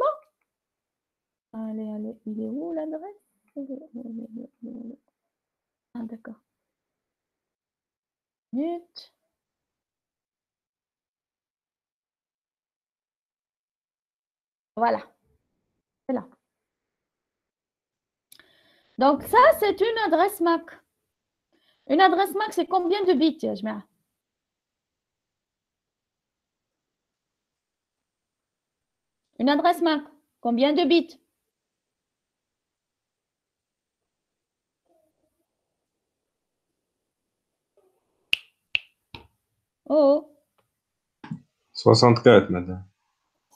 S1: Allez, il est où l'adresse? Ah, d'accord. Minute. Voilà. C'est là. Donc, ça, c'est une adresse MAC. Une adresse MAC, c'est combien de bits, Yajma? Une adresse MAC, combien de bits? Oh.
S4: 64, madame.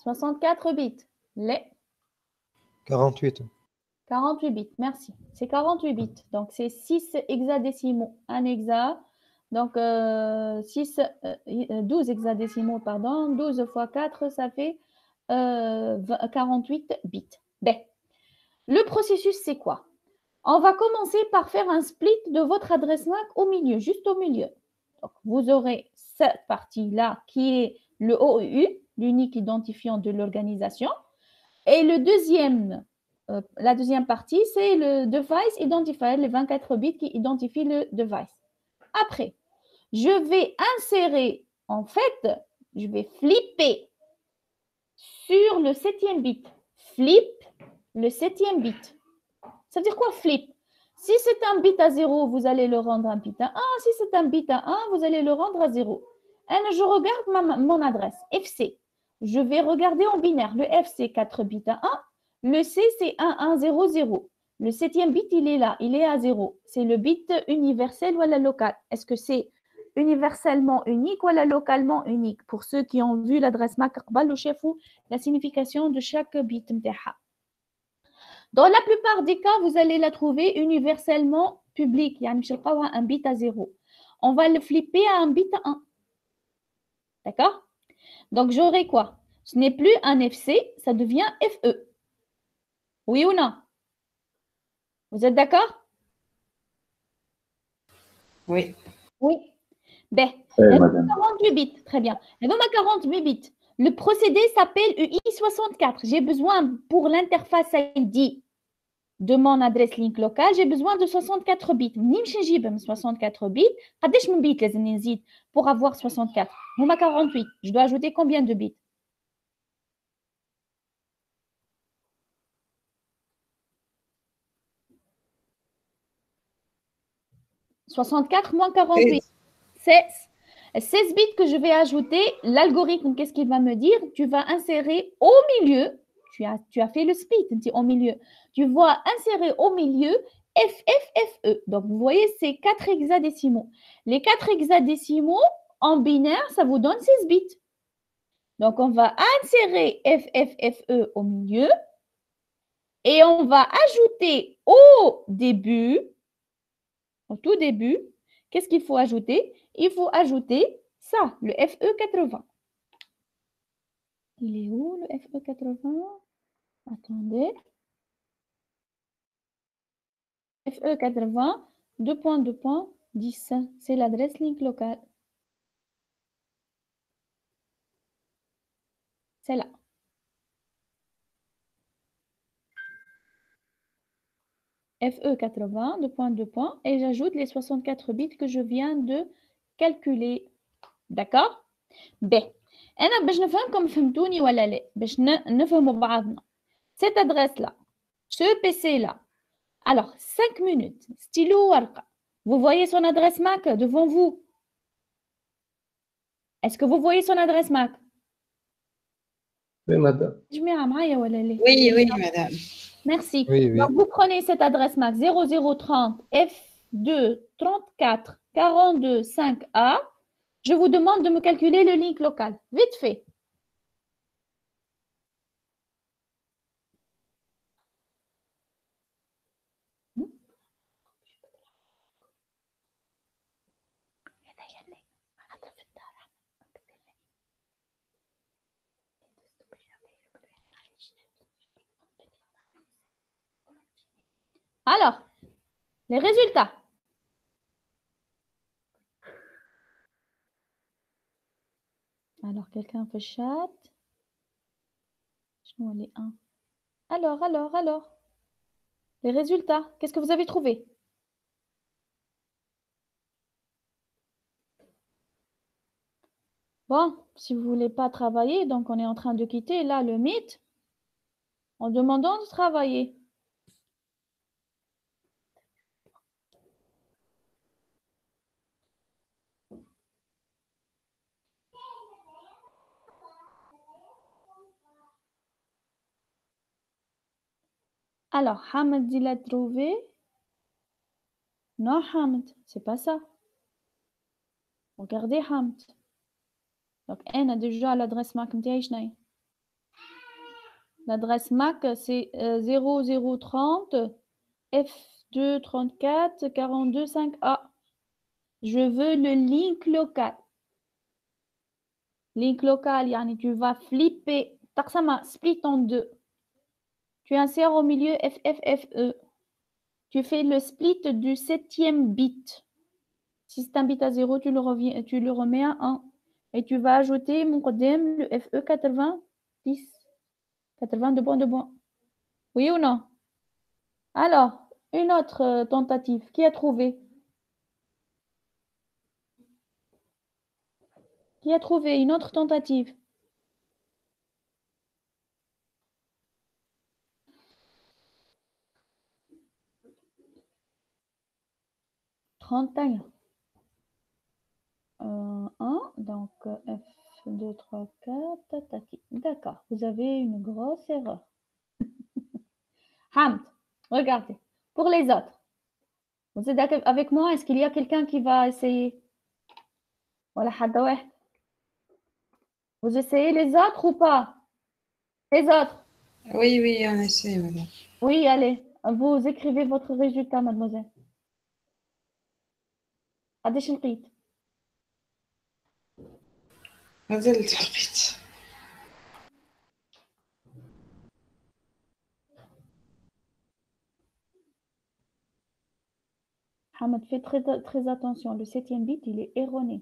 S1: 64 bits. Les
S6: 48.
S1: 48 bits, merci. C'est 48 bits. Donc, c'est 6 hexadécimaux. Un hexa. Donc, 12 hexadécimaux, pardon. 12 fois 4, ça fait 48 bits. Ben, le processus, c'est quoi? On va commencer par faire un split de votre adresse MAC au milieu, juste au milieu. Donc, vous aurez cette partie-là qui est le OEU, l'unique identifiant de l'organisation. Et le la deuxième partie, c'est le device identifier, les 24 bits qui identifient le device. Après, je vais insérer, en fait, je vais flipper sur le 7e bit. Flip le 7e bit. Ça veut dire quoi, flip? Si c'est un bit à 0, vous allez le rendre un bit à 1. Si c'est un bit à 1, vous allez le rendre à 0. Et je regarde mon adresse, FC. Je vais regarder en binaire. Le F, c'est 4 bits à 1. Le C, c'est 1, 1, 0, 0. Le 7e bit, il est là, il est à 0. C'est le bit universel ou la local. Est-ce que c'est universellement unique ou localement unique? Pour ceux qui ont vu l'adresse MAC, le chef ou la signification de chaque bit. Dans la plupart des cas, vous allez la trouver universellement publique. يعني مش نلقاوها un bit à 0. On va le flipper à un bit à 1. D'accord? Donc, j'aurai quoi? Ce n'est plus un FC, ça devient FE. Oui ou non? Vous êtes d'accord?
S5: Oui.
S1: Oui. Ben,
S7: Oui, madame.
S1: 48 bits, très bien. Et donc, 48 bits. Le procédé s'appelle UI64. J'ai besoin, pour l'interface ID de mon adresse link locale, j'ai besoin de 64 bits. نمشي نجيب 64 bits. قداش من bits لازم نزيد pour avoir 64? هما 48. Je dois ajouter combien de bits? « 64 moins 48. C'est 16 bits que je vais ajouter. L'algorithme, qu'est-ce qu'il va me dire? Tu vas insérer au milieu, tu as fait le split, au milieu. Tu vas insérer au milieu FFFE. Donc, vous voyez, c'est 4 hexadécimaux. Les 4 hexadécimaux en binaire, ça vous donne 16 bits. Donc, on va insérer FFFE au milieu et on va ajouter au début, au tout début, qu'est-ce qu'il faut ajouter? Il faut ajouter ça, le FE80. Il est où le FE80? Attendez. FE80, 2.2.10. C'est l'adresse link locale. C'est là. FE80, 2.2. Et j'ajoute les 64 bits que je viens de calculer. D'accord? B. أنا باش نفهمكم فهمتوني ولا لا باش نفهموا بعضنا. Cette adresse là, ce PC là. Alors 5 minutes. Stylo ورقة. Vous voyez son adresse MAC devant vous? Est-ce que vous voyez son adresse MAC?
S2: Oui, madame.
S1: جماعة معايا ولا لا؟
S5: Oui, oui, madame.
S1: Merci.
S6: Oui, oui.
S1: Donc vous prenez cette adresse MAC 0030 F2 34 42 5A. Je vous demande de me calculer le link local. Vite fait. Alors, les résultats. Alors, quelqu'un fait chat. Je vois les 1. Alors. Les résultats, qu'est-ce que vous avez trouvé? Bon, si vous ne voulez pas travailler, donc on est en train de quitter là le Meet en demandant de travailler. Alors, Hamid, il a trouvé. Non, Hamid, c'est pas ça. Regardez Hamid. Donc, on a déjà l'adresse MAC. L'adresse MAC, c'est 0030 F2 34 42 5A. Je veux le link local. Link local, yani tu vas flipper. Taksama, split en deux. Tu insères au milieu FFFE. Tu fais le split du 7e bit. Si c'est un bit à 0, tu le remets à 1. Et tu vas ajouter mon codem, le FE90. 82.2. Oui ou non? Alors, une autre tentative. Qui a trouvé? Qui a trouvé une autre tentative? Trente-et-un. 1, donc F2, 3, 4, tati. D'accord, vous avez une grosse erreur. Hamd, regardez. Pour les autres, vous êtes d'accord avec moi? Est-ce qu'il y a quelqu'un qui va essayer? Voilà, vous essayez les autres ou pas? Les autres?
S5: Oui, oui, on essaie, madame.
S1: Oui, allez. Vous écrivez votre résultat, mademoiselle. قداش لقيت؟
S5: مازال لقيت.
S1: Hamad, faites très attention. Le 7e bit, il est erroné.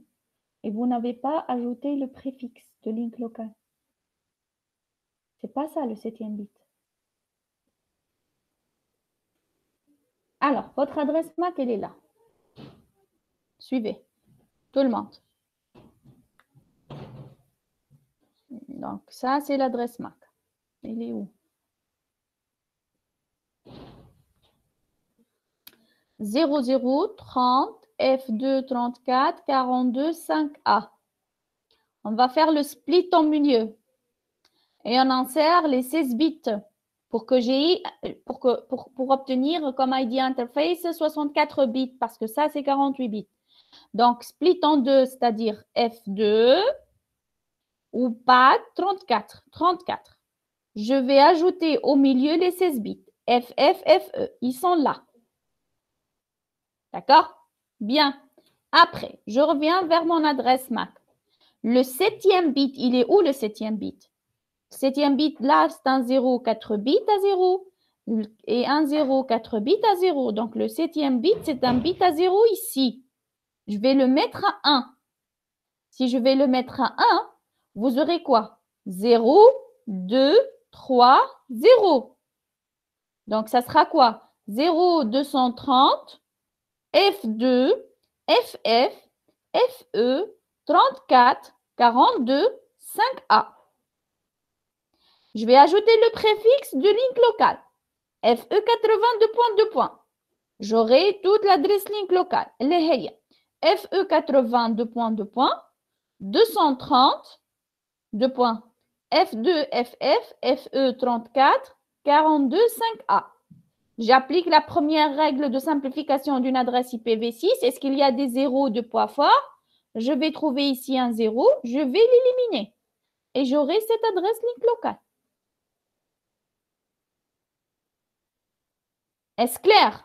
S1: Et vous n'avez pas ajouté le préfixe de link local. C'est pas ça le 7e bit. Alors, votre adresse MAC, elle est là. Suivez. Tout le monde. Donc, ça, c'est l'adresse MAC. Elle est où? 0030 F2 34 42 5A. On va faire le split en milieu. Et on insère les 16 bits pour obtenir comme ID interface 64 bits parce que ça, c'est 48 bits. Donc, split en deux, c'est-à-dire F2 ou pas 34. Je vais ajouter au milieu les 16 bits. FF, FE, ils sont là. D'accord? Bien. Après, je reviens vers mon adresse MAC. Le 7e bit, il est où le 7e bit? Le 7e bit, là, c'est un 0, 4 bits à 0. Et un 0, 4 bits à 0. Donc, le 7e bit, c'est un bit à 0 ici. Je vais le mettre à 1. Si je vais le mettre à 1, vous aurez quoi? 0, 2, 3, 0. Donc, ça sera quoi? 0, 230, F2, FF, FE, 34, 42, 5A. Je vais ajouter le préfixe de link local. FE80 J'aurai toute l'adresse link locale. FE80 230 F2 FF FE34 42 5A. J'applique la première règle de simplification d'une adresse IPv6. Est-ce qu'il y a des zéros de poids fort? Je vais trouver ici un 0. Je vais l'éliminer. Et j'aurai cette adresse link locale. Est-ce clair?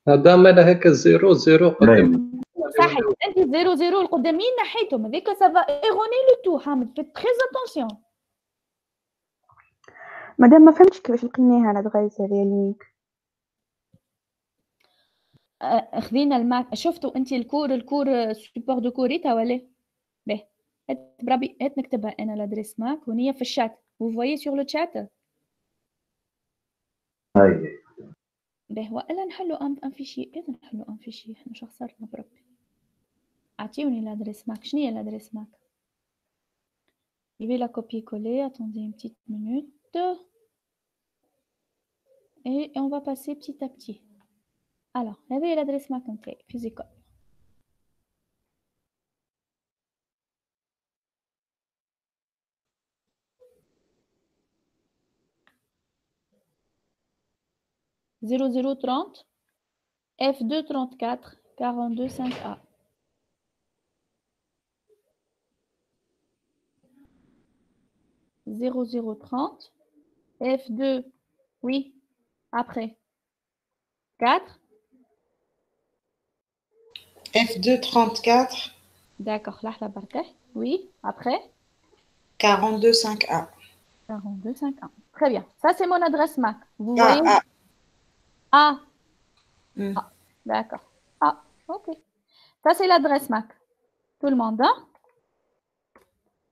S2: مادام انا هكا الزيرو زيرو قدام
S1: صحيح انت 0 القدامين نحيتهم هذيك سافا ايغوني لو تو حامد فيت تري اتونسيون.
S7: مادام ما فهمتش كيفاش لقيناها الادريس هذه اللينك.
S1: خذينا الماك. شفتوا انت الكور سوبور دو كوريتا ولا باهي؟ هات بربي هات نكتبها انا الادريس ماك وهي في الشات. vous voyez sur le chat.
S2: هاي
S1: باهي والا نحلوا ان فيشي. اذا نحلوا ان فيشي احنا شو خسرنا بربي. اعطيوني الادريس ماك. شنو هي الادريس ماك؟ je vais la copier coller. attendez une petite minute et on va passer petit à petit. alors هذه l'adresse MAC نتاعي physical. F2 34 42 5A. 0030 F2, oui, après 4.
S5: F2 34.
S1: D'accord, là, la barre. Oui, après
S5: 42 5A.
S1: 42 5A. Très bien. Ça, c'est mon adresse MAC. Vous voyez? Ah. Ah. D'accord. Ah, ok. Ça, c'est l'adresse MAC. Tout le monde, hein?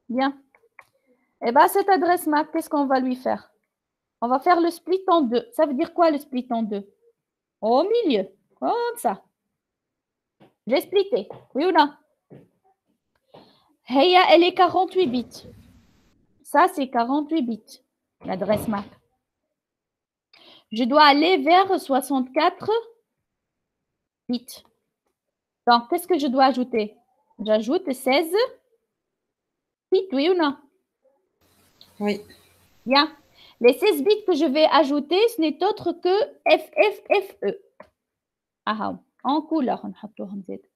S1: Bien. Eh bien, cette adresse MAC, qu'est-ce qu'on va lui faire? On va faire le split en deux. Ça veut dire quoi, le split en deux? Au milieu, comme ça. J'ai splitté, oui ou non? Heya, elle est 48 bits. Ça, c'est 48 bits, l'adresse MAC. Je dois aller vers 64 bits. Donc, qu'est-ce que je dois ajouter? J'ajoute 16 bits, oui ou non?
S5: Oui.
S1: Bien. Les 16 bits que je vais ajouter, ce n'est autre que FFFE. Ah, en couleur, on va mettre.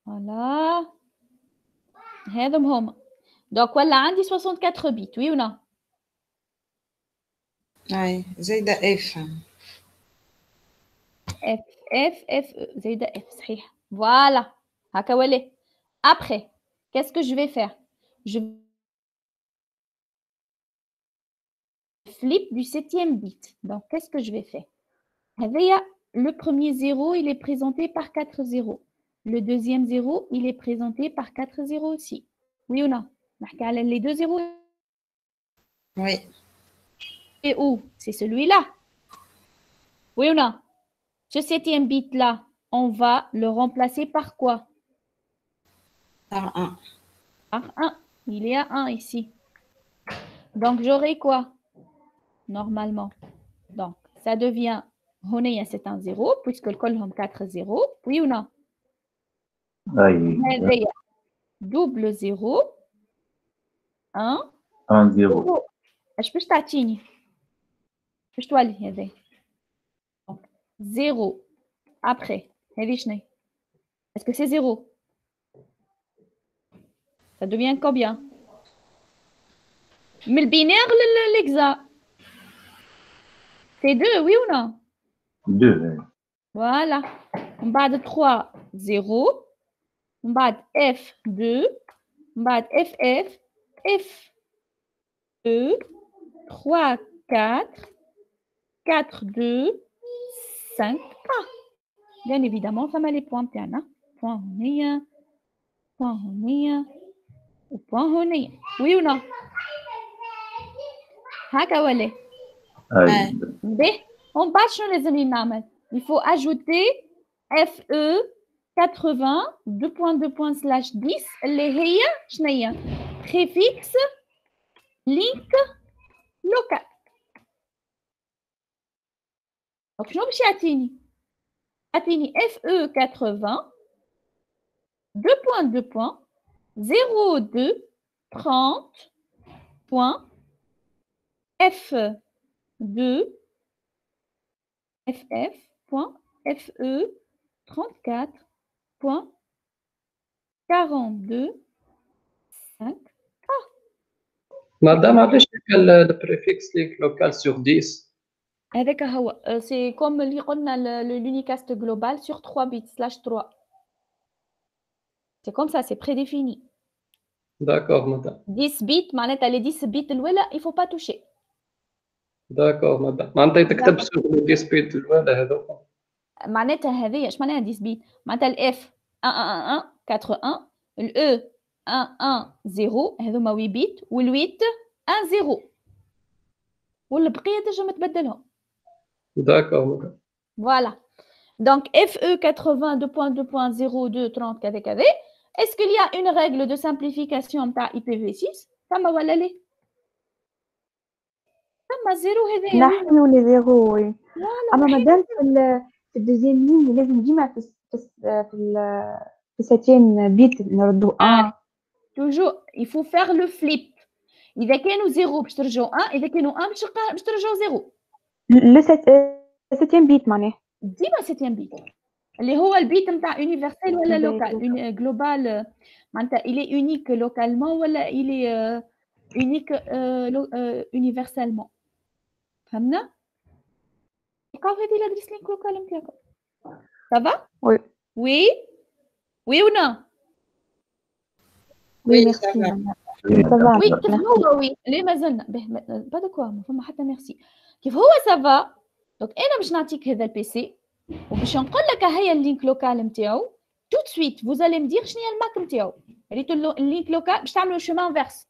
S1: Voilà. هذم هما. Donc, voilà, عندي 64 bits, oui ou non?
S8: أي زايدة F.
S1: F F E زايدة F صحيح. Voilà. هكا ولي. Après, qu'est-ce que je vais faire? Je flip du 7e bit. Donc, qu'est-ce que je vais faire? Le premier 0, il est présenté par 4 zéros. Le deuxième 0, il est présenté par 4 zéros aussi. Oui ou non? Les deux zéros.
S8: Oui.
S1: Et où? C'est celui-là. Oui ou non? Ce 7e bit-là, on va le remplacer par quoi?
S8: Par 1.
S1: Par 1. Il y a 1 ici. Donc, j'aurai quoi? Normalement. Donc, ça devient, c'est un 0, puisque le colonne 4 0. Oui ou non?
S9: أي
S1: Double 0, 1,
S9: 1 0
S1: 0. اش باش تعطيني؟ باش تولي هذا 0 après هذه شنو؟ Est-ce que c'est 0? Ça devient combien? من البينير للإكزا. C'est 2, oui ou non?
S9: 2
S1: Voilà. من بعد 3 0. من بعد F 2. من بعد FF F 2 3 4 4 2 5 Ah. Bien évidemment, ça m'a les points تاعنا. Point هنية. Point هنية. وبوان هنية. Oui ou non? هكا ولا؟
S9: أي
S1: B. On bat شنو لازم نعمل؟ Il faut ajouter FE 80 2.2./10 اللي هي شنو هي؟ préfixe link local. Donc شنو باش يعطيني؟ يعطيني FE 80 2.2. 30 point F2 FF point FE 34 point 42 5.
S2: مادام علاش كان البريفيكس ليك لوكال سور 10
S1: هذاك هو سي كوم اللي قلنا l'unicast global sur 3 bits/3. C'est comme ça, c'est prédéfini.
S2: داكور مادام
S1: 10 bits معناتها les 10 bits الاولى il faut pas toucher.
S2: داكور مادام معناتها تكتب سور 10 بيت الاولى هذوك
S1: معناتها هذه اش معناها 10 بيت؟ معناتها الاف 1111 81 الاو 110 هذوما 8 بيت وال8 10 والبقيه تنجم تبدلهم.
S2: داكور مادام
S1: Voilà. Donc FE 80 2.2.02 30 كذا كذا. Est-ce qu'il y a une règle de simplification نتاع IPv6 فما ولا لا؟ فما زيرو هذايا.
S7: نحن ولا زيرو وي. اما مادام في الدوزيام لين لازم ديما في ساتين بيت نردو 1.
S1: Toujours, il faut faire le flip. إذا كانوا زيرو باش ترجعوا 1، إذا كانوا 1 باش ترجعوا زيرو.
S7: لو ساتين بيت معناه
S1: ديما ساتين بيت اللي هو البيت نتاع يونيفرسال ولا لوكال جلوبال معناتها il est unique localement ولا il est unique universalement. فهمنا؟ لقاو هذه الادريس لينك لوكال نتاعكم. Ça va?
S7: Oui.
S1: Oui? Oui ou non?
S7: Oui, merci.
S1: Oui, كيف هو وي ليه مازلنا با دو كوا ما فما حتى ميرسي. كيف هو سافا دونك انا باش نعطيك هذا البيسي وباش نقول لك هيا اللينك لوكال نتاعو tout de suite vous allez me dire شنو هي الماك نتاعو. ريتو اللينك لوكال باش تعملوا شومان فيرس.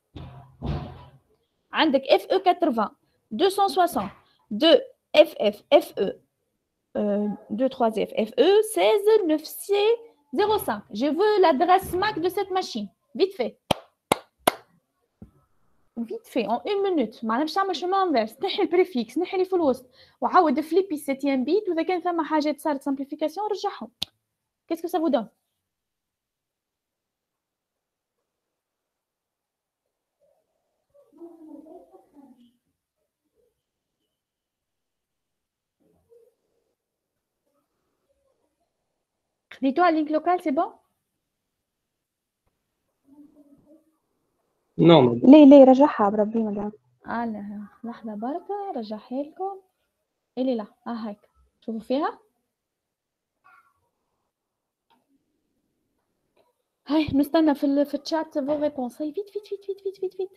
S1: عندك FE 80 260 2 FF FE 2 3 F FE 16 9C 05. Je veux l'adresse MAC de cette machine. Vite fait. Vite fait, en 1 minute. ما نعرفش نعمل شومان انفيرس. نحي البريفيكس نحي اللي في الوسط وعاود فليبي 7 بيت واذا كان ثم حاجات صارت سامبليفيكاسيون رجعهم. Qu'est-ce que ça vous donne? خديتوها اللينك لوكال سي بون؟
S2: نو
S7: ليه رجعها بربي مدام.
S1: لحظة بركة رجعها لكم اللي لا هيك شوفوا فيها هاي نستنى في الشات فو ريبونس هاي فيت فيت فيت فيت فيت فيت فيت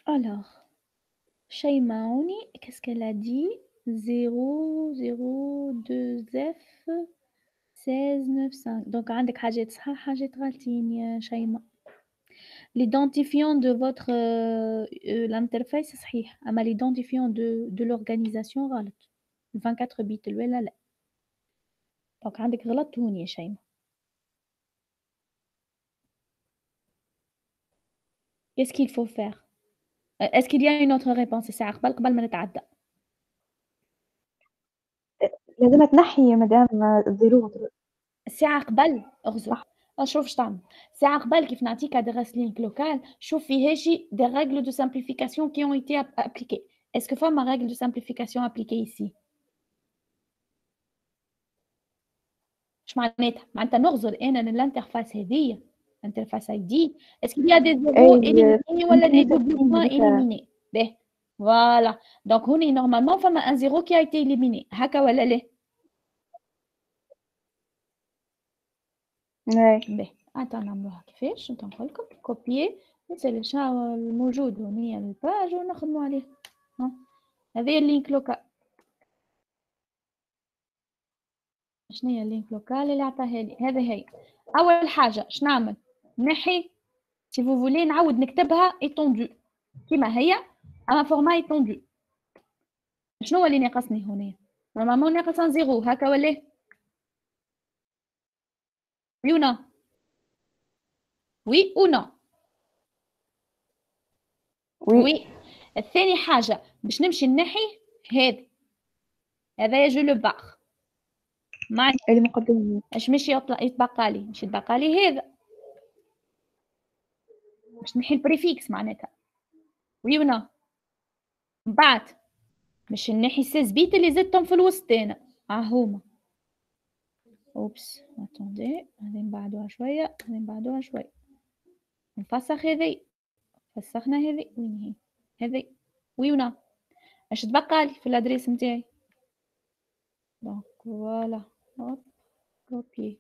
S1: alors Shaimaouni, qu'est-ce qu'elle a dit 002F 1695 donc عندك حاجات صحيحة حاجات غالطين يا شيماء l'identifiant de votre l'interface صحيح أما l'identifiant de l'organisation غلط 24 bits الأولى لا donc عندك غلط هون يا شيماء qu'est-ce qu'il faut faire est-ce qu'il y a une autre réponse الساعة قبل ما نتعدى
S7: لازم تنحي يا مدام الزيرو
S1: الساعة قبل اغزر شوف اش تعمل الساعة قبل كيف نعطيك ادريس لينك لوكال شوف فيه هاجي des règles de simplification qui ont été appliquées est-ce que فما règles de simplification appliquées ici اش معناتها نغزر انا الانترفاس هذيا الانترفاس اي دي est-ce qu'il y a des zéros éliminés ولا des doubles points éliminés به voilà donc هوني normalement فما un zéro qui a été éliminé هكا ولا لا به أنت نعملوها كيفاش نتا نقول لكم كوبيي نسيليشاو الموجود هونيا الباج ونخدموا عليه هذه اللينك لوكال شنو هي اللينك لوكال اللي عطاها لي هذه هي اول حاجه اش نعمل نحي سي فو فولي نعاود نكتبها ايتوندو كيما هي اما فورما ايتوندو شنو هو اللي ناقصني هنا نورمالمون ناقص زيرو هكا ولا يونا وي او نو وي الثاني حاجه باش نمشي نحي هذا جو لو باغ مع
S7: اللي مقدمين
S1: اش ماشي يتبقى لي مش يتبقى لي هذا باش نحي البريفيكس معناتها ويونا من بعد باش نحي 16 بيت اللي زدتهم في الوسط هنا هما اوبس اتوندي هذه نبعدوها شويه هذه نبعدوها شويه نفسخ هذه فسخنا هذه وين هي هذه ويونا اش تبقى لي في الادريس نتاعي دونك فوالا هوب كوبي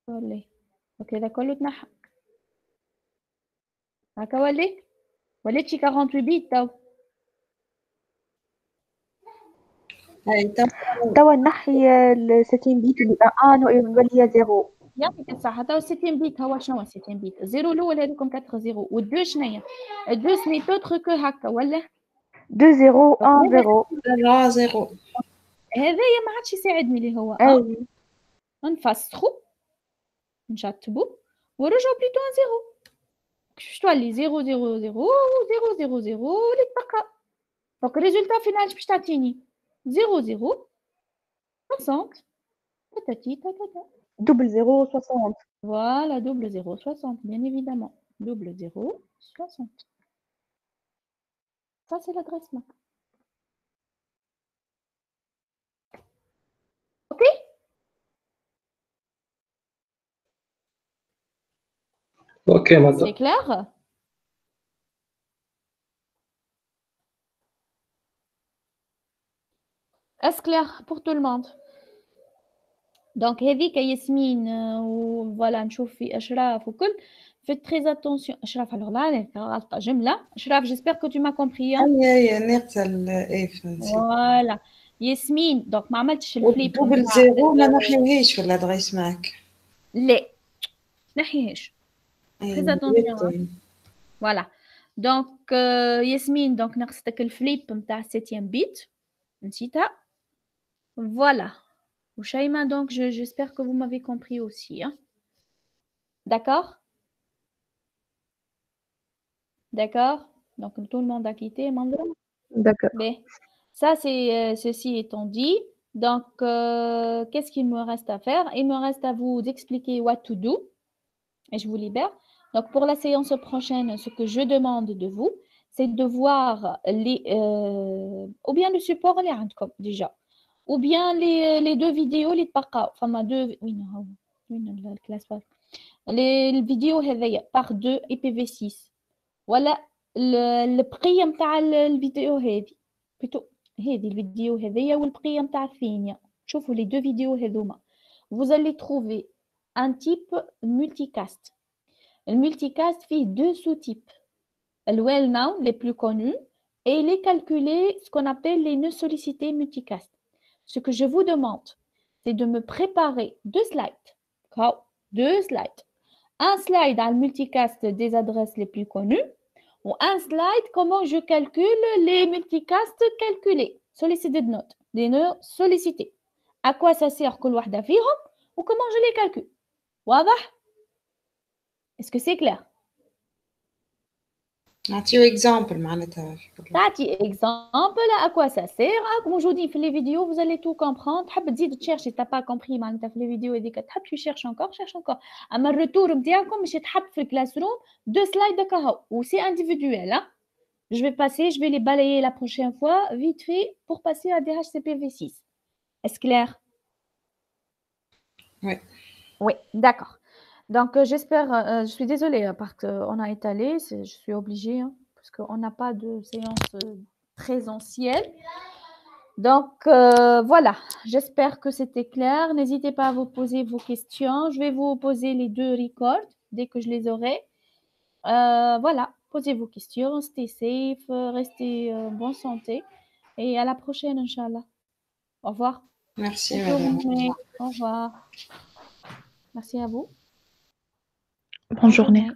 S1: ولي اوكي هذا كله تنحى هكا وليت شي 48 بيت تو
S7: توا نحي ال 60 بيت اللي نولي زيرو
S1: يعطيك الصحة توا 60 بيت هو شنو 60 بيت زيرو الأول هذوكم 4 زيرو والدو شنيا الدو سني توتر كو هكا ولا
S7: 2 0 1 0
S8: 0
S1: هذايا ما عادش يساعدني اللي هو نفسخو نشطبو ورجعو بليتو ان زيرو باش تولي 0 0 0 0 0 0 اللي تبقى دونك الريزولتا فينال باش تعطيني 0 0 60 تاتي تاتا
S7: double 0 60
S1: voilà double 0 60 bien évidemment double 0 60 ça c'est l'adresse MAC ok
S2: ok madame
S1: c'est clair est-ce clair pour tout le monde دونك هذيك ياسمين وفوالا نشوف في اشراف وكل faites très attention اشراف alors là غلطه جمله اشراف j'espère que tu m'as compris
S8: اي ناقصه الاف
S1: فوالا ياسمين دونك ما عملتش الفليب
S8: دوبل زيرو ما نحيوهاش في الادريس ماك
S1: لا نحيهاش très attention فوالا دونك ياسمين دونك ناقصتك الفليب نتاع 7 بيت نسيتها فوالا Shaima, donc j'espère que vous m'avez compris aussi. Hein? D'accord? D'accord? Donc, tout le monde a quitté.
S7: D'accord.
S1: Mais ça, c'est ceci étant dit. Donc, qu'est-ce qu'il me reste à faire? Il me reste à vous expliquer what to do. Et je vous libère. Donc, pour la séance prochaine, ce que je demande de vous, c'est de voir ou bien le support les عندكم déjà, ou bien les deux vidéos les تبقاو. Enfin, deux, oui, non, la classe pas. Les vidéos هذيا par 2 IPv6. ولا البقية متاع الفيديو هذه. plutôt هذه الفيديو هذيا والبقية متاع الثانية. شوفوا les deux vidéos هذوما. Vous allez trouver un type multicast. Le multicast fait deux sous-types. Le well-known, les plus connus, et il est calculé ce qu'on appelle les nœuds sollicités multicast. Ce que je vous demande, c'est de me préparer deux slides. Deux slides. Un slide dans le multicast des adresses les plus connues, ou un slide comment je calcule les multicasts calculés. Solicited notes, des nœuds sollicités. À quoi ça sert كل واحدة فيهم ou comment je les calcule. واضح؟ Est-ce que c'est clair?
S8: نعطيو exemple معناتها.
S1: تعطي exemple à quoi ça sert. موجودين في les vidéos, vous allez tout comprendre. تحب تزيد تشيرشي t'as pas compris معناتها في les vidéos هذيك تحب tu cherches encore. اما الريتور نتاعكم مش تحب في الكلاس روم deux slides هكا هو و c'est individuel. Je vais les balayer la prochaine fois vite fait pour passer à DHCPV6. Est-ce clair?
S8: Oui.
S1: Oui, d'accord. Donc, j'espère, je suis désolée parce qu'on a étalé, je suis obligée, parce qu'on n'a pas de séance présentielle. Donc, voilà, j'espère que c'était clair. N'hésitez pas à vous poser vos questions. Je vais vous poser les deux records dès que je les aurai. Voilà, posez vos questions, stay safe, restez en bonne santé. Et à la prochaine, Inch'Allah. Au revoir.
S8: Merci,
S1: Bonne
S8: madame.
S1: journée. Au revoir. Merci à vous.
S7: Bonne journée.